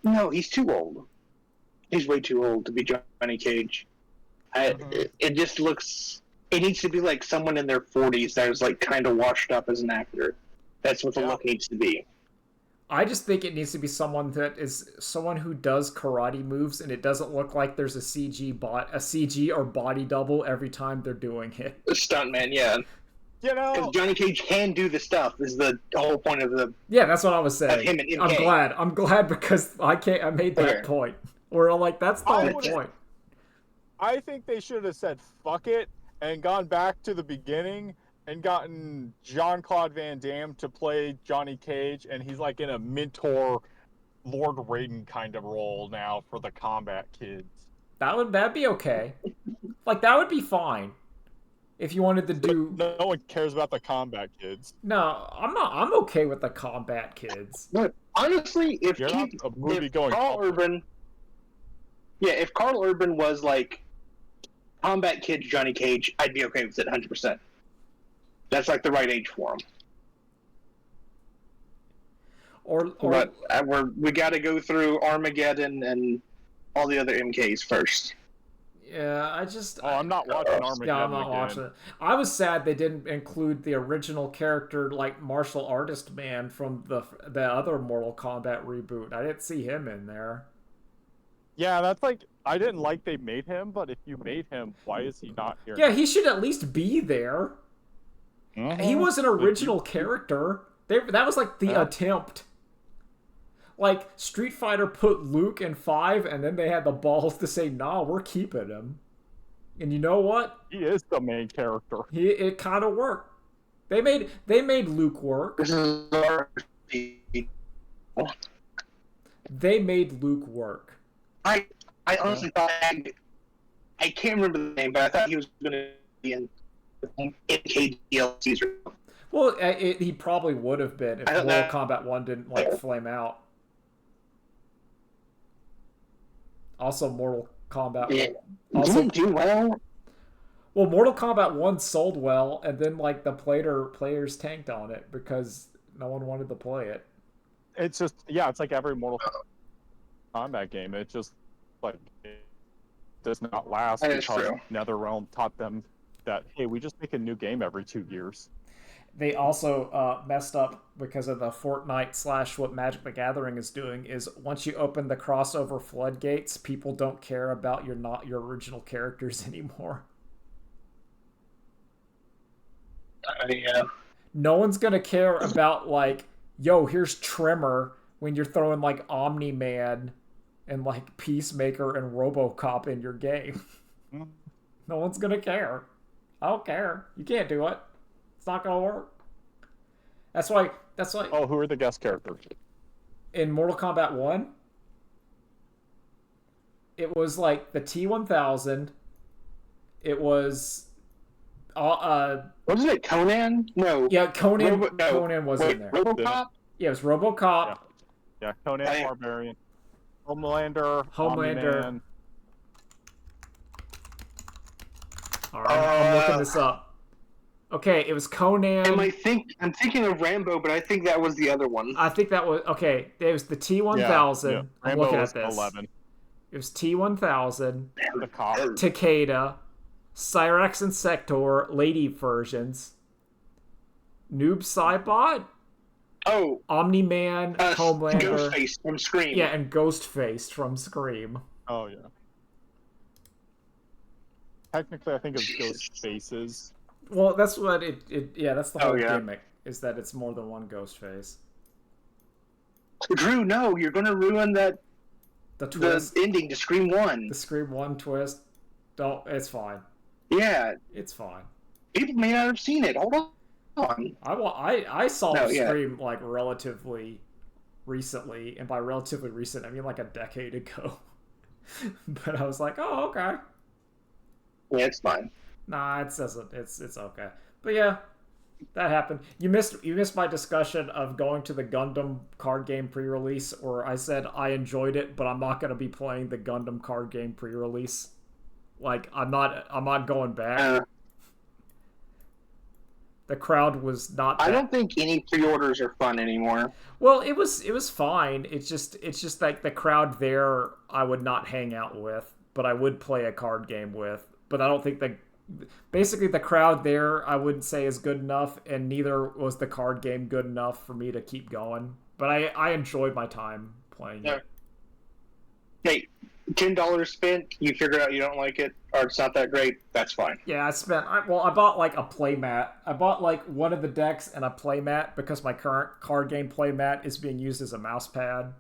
No, he's too old. He's way too old to be Johnny Cage. It just looks. It needs to be like someone in their 40s that is like kind of washed up as an actor. That's what the look needs to be. I just think it needs to be someone who does karate moves, and it doesn't look like there's a CG or body double every time they're doing it. A stuntman, yeah. You know, because Johnny Cage can do the stuff. Is the whole point of the. Yeah, that's what I was saying. Him and I'm glad because I made that point. Where I'm like, that's the whole point. I think they should have said fuck it and gone back to the beginning and gotten Jean-Claude Van Damme to play Johnny Cage, and he's like in a mentor Lord Raiden kind of role now for the combat kids. That'd be okay. Like, that would be fine. If you wanted to do... No one cares about the combat kids. No, I'm okay with the combat kids. But honestly, if Carl Urban was like combat kid Johnny Cage, I'd be okay with it 100%. That's like the right age for him. But we got to go through Armageddon and all the other MKs first. Yeah, I'm not watching Armageddon. Yeah, I'm not watching it. I was sad they didn't include the original character, like martial artist man from the other Mortal Kombat reboot. I didn't see him in there. Yeah, that's like, I didn't like they made him, but if you made him, why is he not here? Yeah, he should at least be there. He was an original character. That was like the attempt. Like, Street Fighter put Luke in 5, and then they had the balls to say, nah, we're keeping him. And you know what? He is the main character. It kind of worked. They made Luke work. They made Luke work. I honestly thought... I can't remember the name, but I thought he was going to be in MK DLCs. Well, he probably would have been if Mortal Kombat 1 didn't, like, flame out. Also, Mortal Kombat. Yeah. Didn't do well. Well, Mortal Kombat 1 sold well, and then like the players tanked on it because no one wanted to play it. It's just it's like every Mortal Kombat game. It just like it does not last because NetherRealm taught them that hey, we just make a new game every 2 years. They also messed up because of the Fortnite / what Magic the Gathering is doing is once you open the crossover floodgates, people don't care about your original characters anymore. Yeah. No one's gonna care about like, yo, here's Tremor when you're throwing like Omni-Man and like Peacemaker and RoboCop in your game. No one's gonna care. I don't care. You can't do it. It's not gonna work. That's why. Oh, who are the guest characters? In Mortal Kombat 1, it was like the T-1000. It was. Wasn't it Conan? No. Yeah, Conan. Conan was in there. RoboCop. Yeah, it was RoboCop. Yeah, Conan Barbarian. Homelander. Homelander. Omni-Man. All right, I'm looking this up. Okay, it was Conan. I'm thinking of Rambo, but I think that was the other one. I think that was okay. It was the T-1000. Yeah. I'm Rambo looking was at this. 11. It was T-1000, The cop. Takeda, Cyrax and Sector, lady versions, Noob Saibot, Omni-Man, Homelander, Ghostface from Scream. yeah, and Ghostface from Scream. Oh yeah. Technically, I think it's Ghost Faces. Well, that's what yeah, that's the whole gimmick, is that it's more than one Ghostface. Drew, no, you're going to ruin the ending to Scream 1. The Scream 1 twist. Don't, it's fine. Yeah. It's fine. People may not have seen it. Hold on. I saw Scream like relatively recently, and by relatively recent I mean like a decade ago. But I was like, oh, okay. Yeah, it's fine. Nah, it doesn't. It's okay. But yeah, that happened. You missed my discussion of going to the Gundam card game pre-release, or I said I enjoyed it, but I'm not going to be playing the Gundam card game pre-release. Like I'm not going back. The crowd was not. I don't think any pre-orders are fun anymore. Well, it was fine. It's just like the crowd there I would not hang out with, but I would play a card game with. But I don't think basically the crowd there I wouldn't say is good enough, and neither was the card game good enough for me to keep going. But I enjoyed my time playing it. Hey, $10 spent, you figure out you don't like it, or it's not that great, that's fine. Yeah, I bought like a playmat. I bought like one of the decks and a playmat because my current card game playmat is being used as a mouse pad.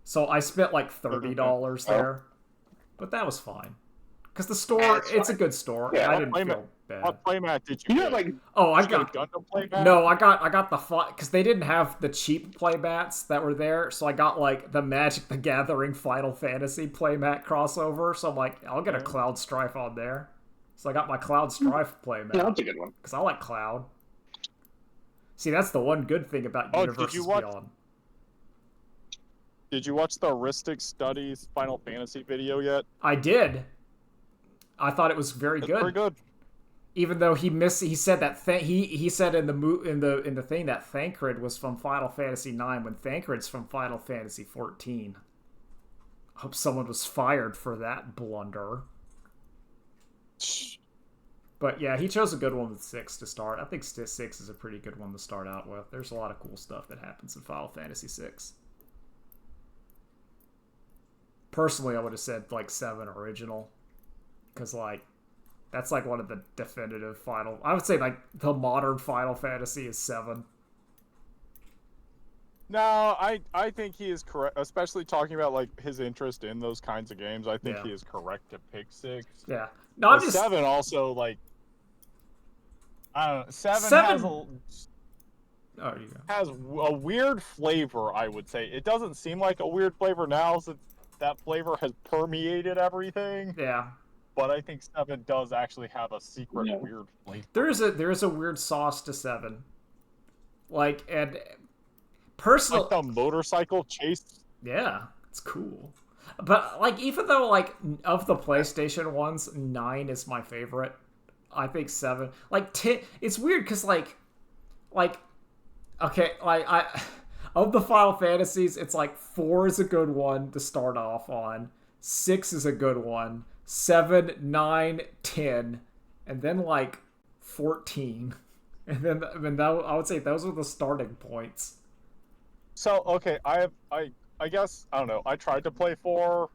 So I spent like $30 there. But that was fine. Because the store, it's a good store. Yeah, I didn't feel bad. What playmat did you get? I got a Gundam playmat? No, I got the because they didn't have the cheap playmats that were there, so I got like the Magic the Gathering Final Fantasy playmat crossover. So I'm like, I'll get a Cloud Strife on there. So I got my Cloud Strife playmat. No, that's a good one. Because I like Cloud. See, that's the one good thing about Universes Beyond. Did you watch the Heuristic Studies Final Fantasy video yet? I did. I thought it was very good. Pretty good. Even though he said that he said in the thing that Thancred was from Final Fantasy IX when Thancred's from Final Fantasy 14. I hope someone was fired for that blunder. But yeah, he chose a good one with 6 to start. I think 6 is a pretty good one to start out with. There's a lot of cool stuff that happens in Final Fantasy 6. Personally, I would have said like 7 original. Because, like, that's, like, one of the definitive Final... I would say, like, the modern Final Fantasy is 7. No, I think he is correct, especially talking about, like, his interest in those kinds of games. I think he is correct to pick 6. Yeah. No, I'm just... 7 also, like... I don't know. 7 has a weird flavor, I would say. It doesn't seem like a weird flavor now, since that flavor has permeated everything. Yeah. But I think 7 does actually have a secret weird flavor. There is a weird sauce to 7. Like, and personally, like the motorcycle chase. Yeah, it's cool. But like, even though like of the PlayStation ones, 9 is my favorite. I think 7, like 10. It's weird because like okay, like of the Final Fantasies, it's like 4 is a good one to start off on. 6 is a good one. 7, 9, 10, and then like 14, and then I would say those are the starting points. So okay, I guess I don't know. I tried to play 4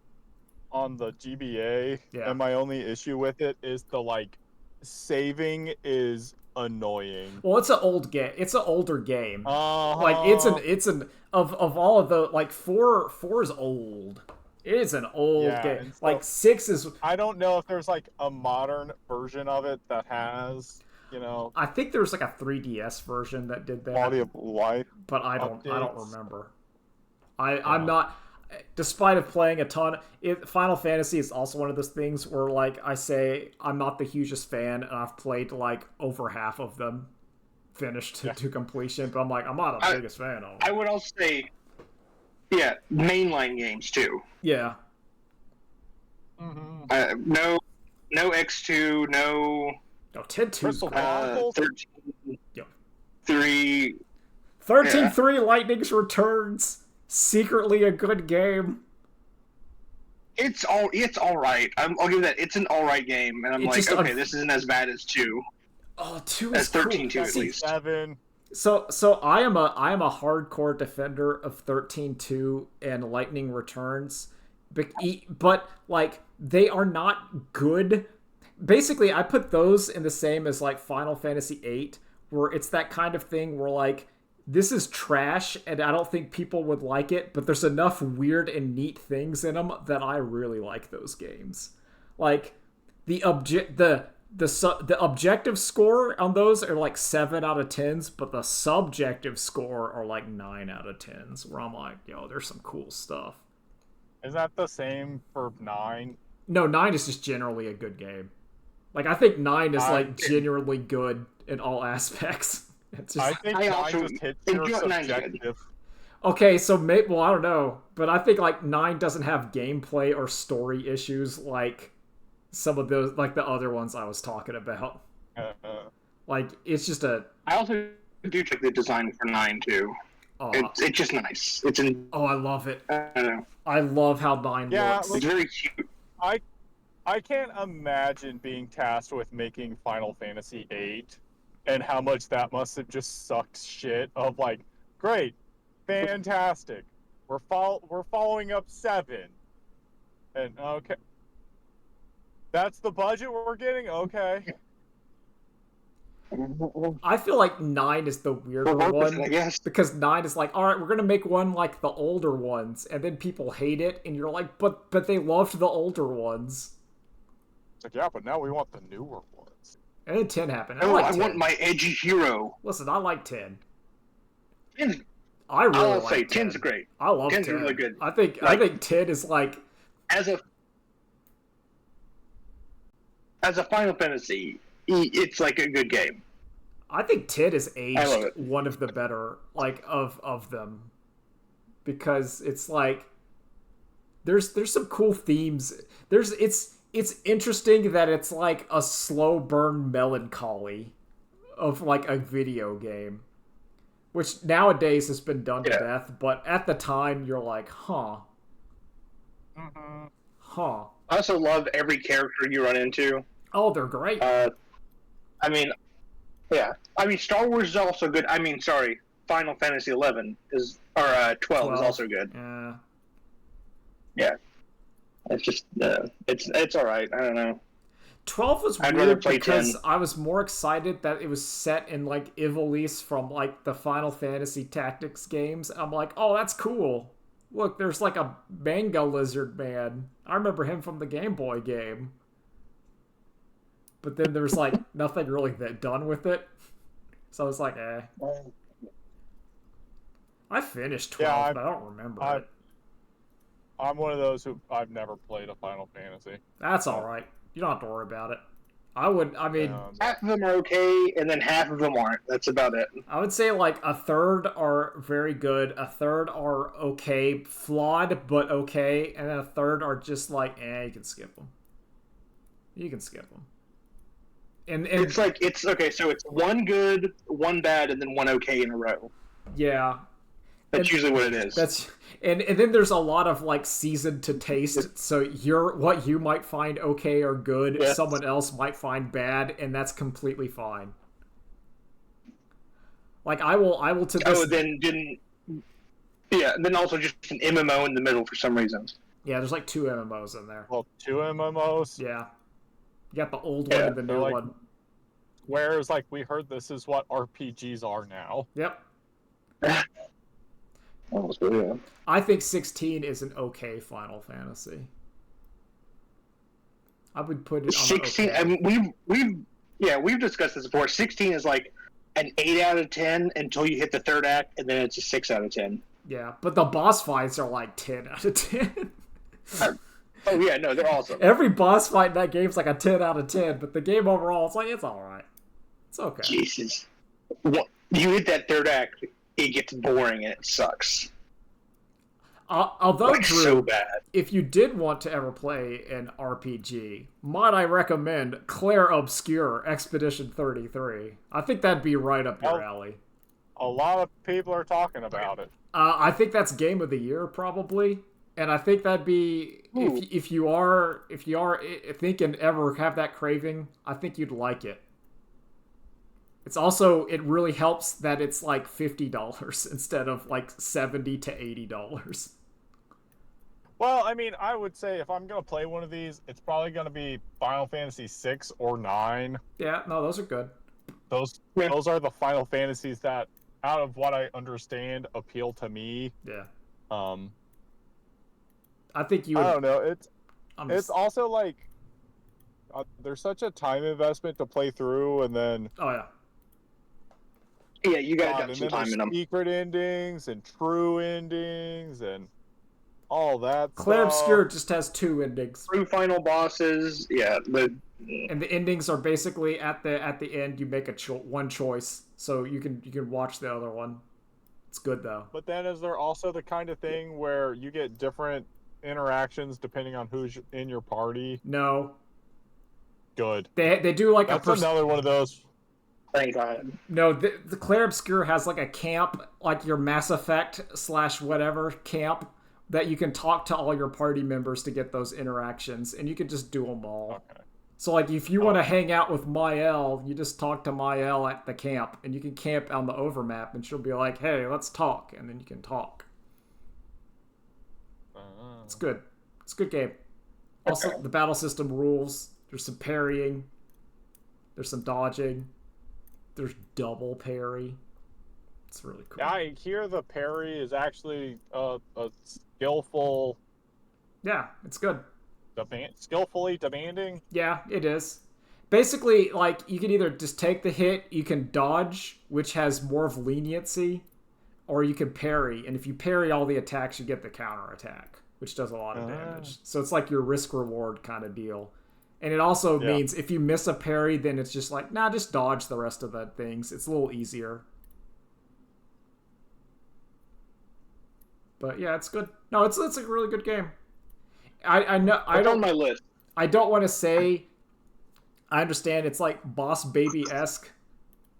on the GBA, and my only issue with it is the like saving is annoying. Well, it's an old game. It's an older game. Like it's an of all of the like 4 is old. It is an old game. So, like 6 is. I don't know if there's like a modern version of it that has, you know. I think there was like a 3DS version that did that. Quality of life. But I don't remember. I'm not. Despite of playing a ton, Final Fantasy is also one of those things where like I say I'm not the hugest fan, and I've played like over half of them, finished to completion. But I'm like I'm not the biggest fan of them. I would also say. Yeah, mainline games too. Yeah. Mm-hmm. No X2, no Oh, 10-2's Crystal great. Chronicles. 13, Yeah. 3. 13-3 Lightning's Returns. Secretly a good game. It's all right. I'll give that. It's an all right game, and I'm It like, just okay, this isn't as bad as 2. Oh, 2 As is cool. 13-2 at See, least. 7. So I am a hardcore defender of 13-2 and Lightning Returns, but like they are not good. Basically, I put those in the same as like Final Fantasy VIII, where it's that kind of thing where like this is trash and I don't think people would like it, but there's enough weird and neat things in them that I really like those games. Like the objective score on those are like 7 out of 10s, but the subjective score are like 9 out of 10s, where I'm like, yo, there's some cool stuff. Is that the same for 9? No, 9 is just generally a good game. Like, I think 9 is like genuinely good in all aspects. It's just... I think 9 just hits your subjective. Okay, so maybe, well, I don't know, but I think like 9 doesn't have gameplay or story issues like some of those, like the other ones I was talking about. Like, it's just a... I also do check the design for 9 too. It's just nice. I love it. I don't know. I love how 9 looks. It's very cute. I can't imagine being tasked with making Final Fantasy VIII and how much that must have just sucked shit of like, great, fantastic, we're following up 7, and okay, that's the budget we're getting. Okay. I feel like 9 is the weirder one, I guess. because 9 is like, all right, we're gonna make one like the older ones, and then people hate it, and you're like, but they loved the older ones. It's like, yeah, but now we want the newer ones. And then 10 happened. I like 10. want my edgy hero. Listen, I like 10. 10's, I really I'll like say 10. 10's great. I love 10's 10. really good. I think 10 is like as a Final Fantasy, it's like a good game. I think 10 is aged one of the better like of them, because it's like there's some cool themes. It's interesting that it's like a slow burn melancholy of like a video game, which nowadays has been done to death, but at the time you're like, huh. I also love every character you run into. Oh, they're great. I mean, Star Wars is also good. I mean, sorry, Final Fantasy 11 is, or 12 is also good. Yeah. It's just, it's all right. I don't know. 12 was weird because 10. I was more excited that it was set in like Ivalice from like the Final Fantasy Tactics games. I'm like, oh, that's cool. Look, there's like a manga lizard man. I remember him from the Game Boy game. But then there's like nothing really done with it. So I was like, eh. I finished 12, but I don't remember it. I'm one of those who I've never played a Final Fantasy. That's all right. You don't have to worry about it. I mean... half of them are okay, and then half of them aren't. That's about it. I would say like a third are very good, a third are okay, flawed, but okay, and then a third are just like, you can skip them. You can skip them. And it's like, it's okay, so it's one good, one bad, and then one okay in a row. Yeah. That's usually what it is. And then there's a lot of like seasoned to taste. So what you might find okay or good, someone else might find bad, and that's completely fine. Like I will to this. And then also just an MMO in the middle for some reason. Yeah, there's like 2 MMOs in there. Well, 2 MMOs. Yeah, you got the old one and the new one. Whereas, like, we heard this is what RPGs are now. Yep. Yeah. I think 16 is an okay Final Fantasy. I would put it on 16. okay. I mean, we've discussed this before. 16 is like an 8 out of 10 until you hit the third act, and then it's a 6 out of 10. Yeah, but the boss fights are like 10 out of 10. Oh yeah, no, they're awesome. Every boss fight in that game's like a 10 out of 10, but the game overall, it's like, it's alright. It's okay. Jesus. You hit that third act, it gets boring and it sucks. Although, Like, Drew, so bad. if you did want to ever play an RPG, might I recommend Claire Obscure Expedition 33? I think that'd be right up your alley. A lot of people are talking about it. I think that's Game of the Year probably, and I think that'd be if you are thinking ever have that craving, I think you'd like it. It's also it really helps that it's like $50 instead of like $70 to $80. Well, I mean, I would say if I'm gonna play one of these, it's probably gonna be Final Fantasy 6 or 9. Yeah, no, those are good. Those are the Final Fantasies that, out of what I understand, appeal to me. Yeah. I think you would, I don't know. It's also like there's such a time investment to play through, and then oh yeah. Yeah, you gotta dump some time in them. Secret endings and true endings and all that Claire stuff. Obscure just has 2 endings. 3 final bosses. Yeah, and the endings are basically at the end you make one choice, so you can watch the other one. It's good though. But then is there also the kind of thing where you get different interactions depending on who's in your party? No. Good. They do like that's another one of those. Thank God. No, the Claire Obscure has like a camp, like your Mass Effect / whatever camp, that you can talk to all your party members to get those interactions, and you can just do them all. Okay. So, like, if you want to hang out with Mael, you just talk to Mael at the camp, and you can camp on the overmap, and she'll be like, hey, let's talk, and then you can talk. It's good. It's a good game. Also, the battle system rules. There's some parrying. There's some dodging. There's double parry. It's really cool. I hear the parry is actually a skillful... Yeah, it's good. Skillfully demanding? Yeah, it is. Basically, like, you can either just take the hit, you can dodge, which has more of leniency, or you can parry. And if you parry all the attacks, you get the counter attack, which does a lot of damage. So it's like your risk-reward kind of deal. And it also means if you miss a parry, then it's just like, nah, just dodge the rest of the things. It's a little easier. But yeah, it's good. No, it's a really good game. I know. It's on my list. I don't want to say. I understand it's like Boss Baby-esque,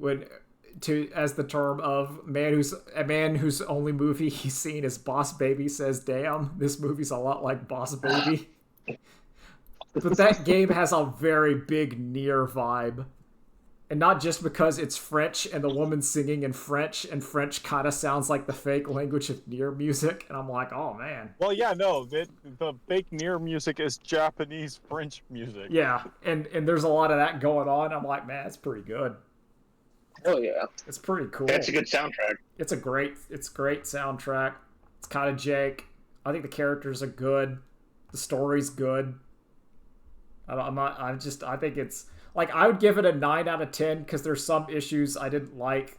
as the term of a man whose only movie he's seen is Boss Baby says, "Damn, this movie's a lot like Boss Baby." But that game has a very big Nier vibe. And not just because it's French and the woman's singing in French, and French kind of sounds like the fake language of Nier music. And I'm like, oh, man. Well, yeah, no, the fake Nier music is Japanese French music. Yeah, and there's a lot of that going on. I'm like, man, it's pretty good. Oh, yeah. It's pretty cool. That's a good soundtrack. It's great soundtrack. It's kind of Jake. I think the characters are good. The story's good. I think it's... Like, I would give it a 9 out of 10 because there's some issues I didn't like.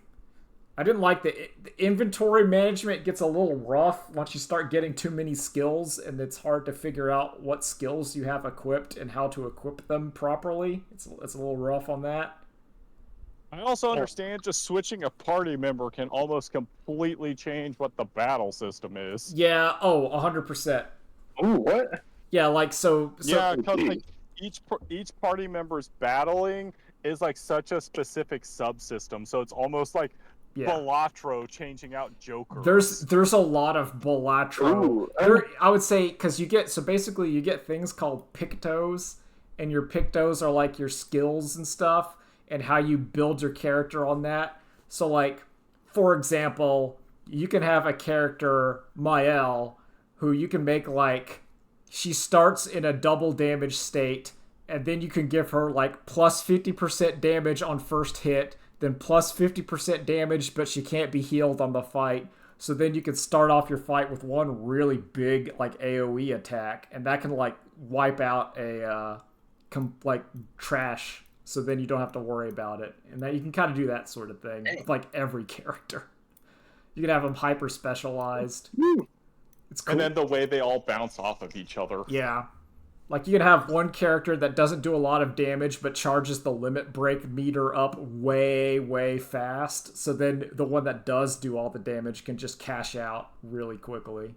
I didn't like the inventory management gets a little rough once you start getting too many skills, and it's hard to figure out what skills you have equipped and how to equip them properly. It's a little rough on that. I also understand just switching a party member can almost completely change what the battle system is. Yeah, 100%. Ooh, what? Yeah, like, so yeah, because like, each party member's battling is like such a specific subsystem, so it's almost like Balatro changing out Joker. There's a lot of Balatro. I would say because you get things called Pictos, and your Pictos are like your skills and stuff, and how you build your character on that. So like, for example, you can have a character Mael who you can make like. She starts in a double damage state, and then you can give her like plus 50% damage on first hit, then plus 50% damage, but she can't be healed on the fight. So then you can start off your fight with one really big like AoE attack, and that can like wipe out a like trash. So then you don't have to worry about it, and that you can kind of do that sort of thing with like every character. You can have them hyper specialized. It's cool. And then the way they all bounce off of each other. Yeah. Like, you can have one character that doesn't do a lot of damage, but charges the limit break meter up way, way fast. So then the one that does do all the damage can just cash out really quickly.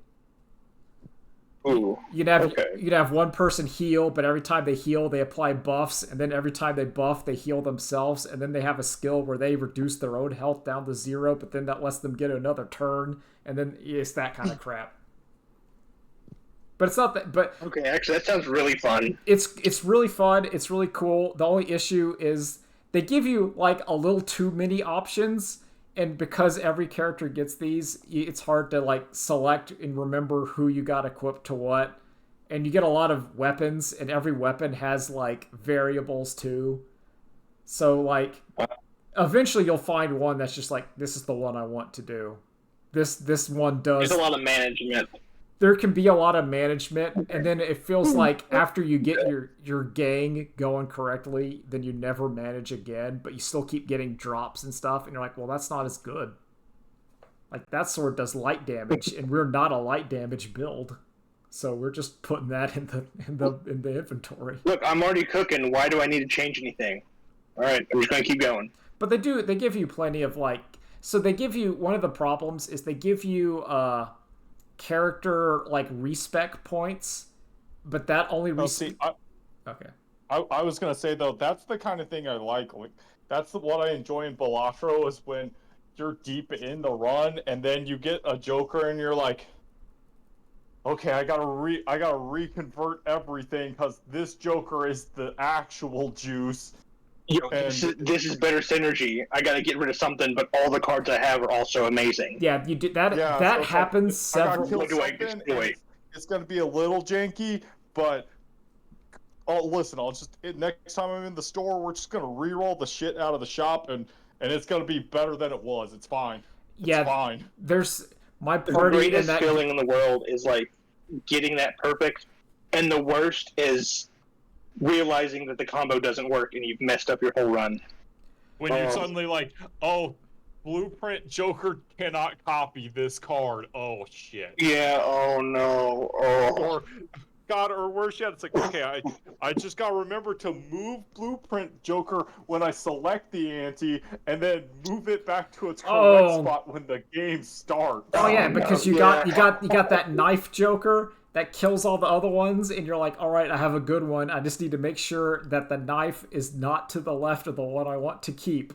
Ooh. You'd have Okay. you'd have one person heal, but every time they heal, they apply buffs, and then every time they buff, they heal themselves, and then they have a skill where they reduce their own health down to 0, but then that lets them get another turn, and then it's that kind of crap. But it's not that. But Okay, actually, that sounds really fun. it's really fun. It's really cool. The only issue is they give you like a little too many options, and because every character gets these, it's hard to like select and remember who you got equipped to what. And you get a lot of weapons, and every weapon has like variables too. So like eventually you'll find one that's just like, this is the one I want to do. This one does. There's a lot of management. There can be a lot of management, and then it feels like after you get your gang going correctly, then you never manage again, but you still keep getting drops and stuff, and you're like, well, that's not as good. Like, that sword does light damage, and we're not a light damage build, so we're just putting that in the inventory. Look, I'm already cooking. Why do I need to change anything? All right, I'm just gonna keep going. But they give you plenty of like, so they give you, one of the problems is they give you character like respec points, but that only Okay. I was gonna say though, that's the kind of thing I like. Like that's what I enjoy in Balatro is when you're deep in the run and then you get a Joker and you're like, okay, I gotta reconvert everything because this Joker is the actual juice. Yo, this is better synergy. I gotta get rid of something, but all the cards I have are also amazing. Yeah, you did that. Yeah, that so happens several. It's gonna be a little janky, but listen, next time I'm in the store, we're just gonna re-roll the shit out of the shop, and it's gonna be better than it was. It's fine. It's fine. There's my party. The greatest feeling in the world is like getting that perfect, and the worst is realizing that the combo doesn't work and you've messed up your whole run. When you're suddenly like, oh, Blueprint Joker cannot copy this card. Oh shit. Yeah. Oh no. Oh. Or worse yet, it's like, okay, I just gotta remember to move Blueprint Joker when I select the ante, and then move it back to its correct spot when the game starts. Oh yeah, because you got that knife Joker that kills all the other ones, and you're like, all right, I have a good one. I just need to make sure that the knife is not to the left of the one I want to keep.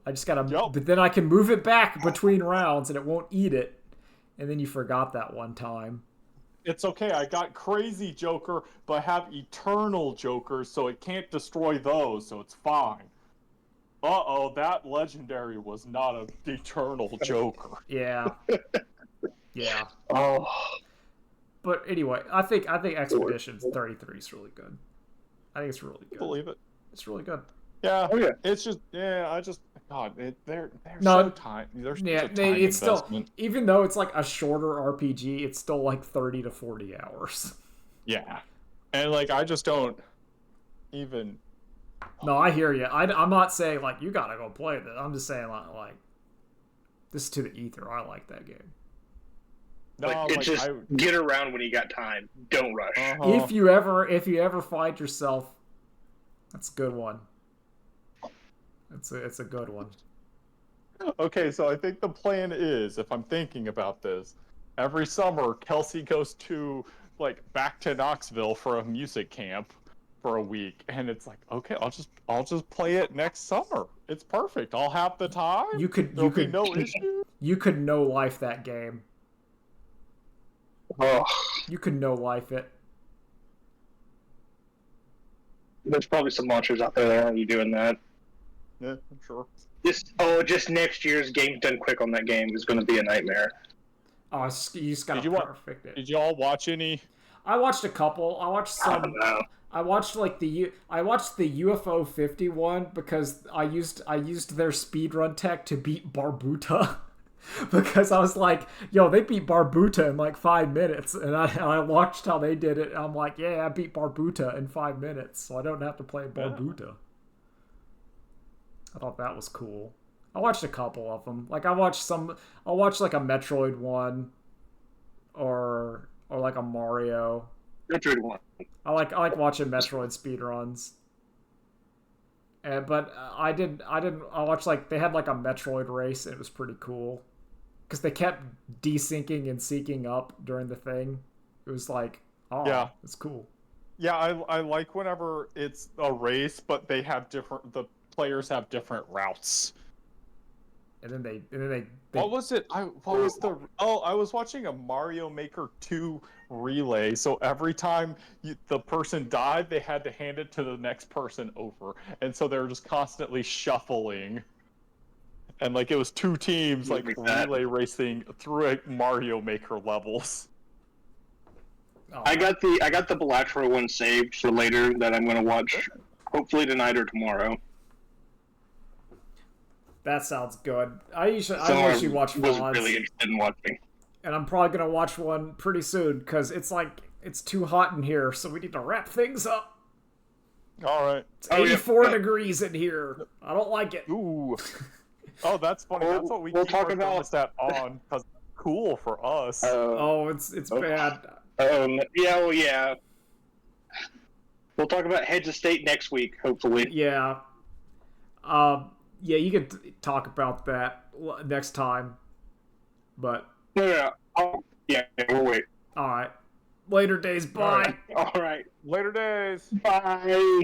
I just gotta, but then I can move it back between rounds, and it won't eat it. And then you forgot that one time. It's okay, I got Crazy Joker, but I have Eternal Joker, so it can't destroy those, so it's fine. Uh-oh, that legendary was not an Eternal Joker. Yeah. Yeah. Oh. But anyway, I think Expeditions 33 is really good. I think it's really good. I believe it. It's really good. Yeah. Oh yeah. It's just God, they're so time. It's still, even though it's like a shorter RPG, it's still like 30 to 40 hours. Yeah, and like I just don't even. No, I hear you. I'm not saying like you gotta go play this. I'm just saying like this is to the ether. I like that game. No, get around when you got time. Don't rush. Uh-huh. If you ever find yourself, that's a good one. It's a good one. Okay, so I think the plan is, if I'm thinking about this, every summer Kelsey goes to back to Knoxville for a music camp for a week, and it's like, okay, I'll just play it next summer. It's perfect. I'll have the time. There'll be no issue. You could no life that game. Oh. You could no life it. There's probably some launchers out there that aren't you doing that. Yeah, I'm sure. Just next year's Games Done Quick on that game is going to be a nightmare. Oh, you just gotta perfect it. Did you all watch any? I watched a couple. I watched some. I watched the UFO 51 because I used their speedrun tech to beat Barbuta. Because I was like, yo, they beat Barbuta in like 5 minutes, and I watched how they did it, and I'm like, yeah, I beat Barbuta in 5 minutes, so I don't have to play Barbuta. Yeah. I thought that was cool. I watched a couple of them. Like I'll watch like a Metroid one, or like a Mario. Metroid one. I like watching Metroid speedruns. But I watched they had like a Metroid race, and it was pretty cool. Because they kept desyncing and syncing up during the thing. It was like, oh, Yeah. it's cool. Yeah, I like whenever it's a race, but the players have different routes. And then they What was it? I was watching a Mario Maker 2 relay. So every time the person died, they had to hand it to the next person over, and so they were just constantly shuffling. And like it was two teams like relay racing through Mario Maker levels. Oh. I got the Balatro one saved for later that I'm gonna watch, hopefully tonight or tomorrow. That sounds good. I usually watch VODs. Was really interested in watching. And I'm probably gonna watch one pretty soon because it's too hot in here, so we need to wrap things up. All right. It's 84 degrees in here. I don't like it. Ooh. Oh, that's funny. That's what we'll keep talk about thermostat on because it's cool for us. It's bad. Yeah. We'll talk about Heads of State next week, hopefully. Yeah. Yeah, you can talk about that next time. But Yeah, we'll wait. All right. Later days. Bye. All right. Later days. Bye.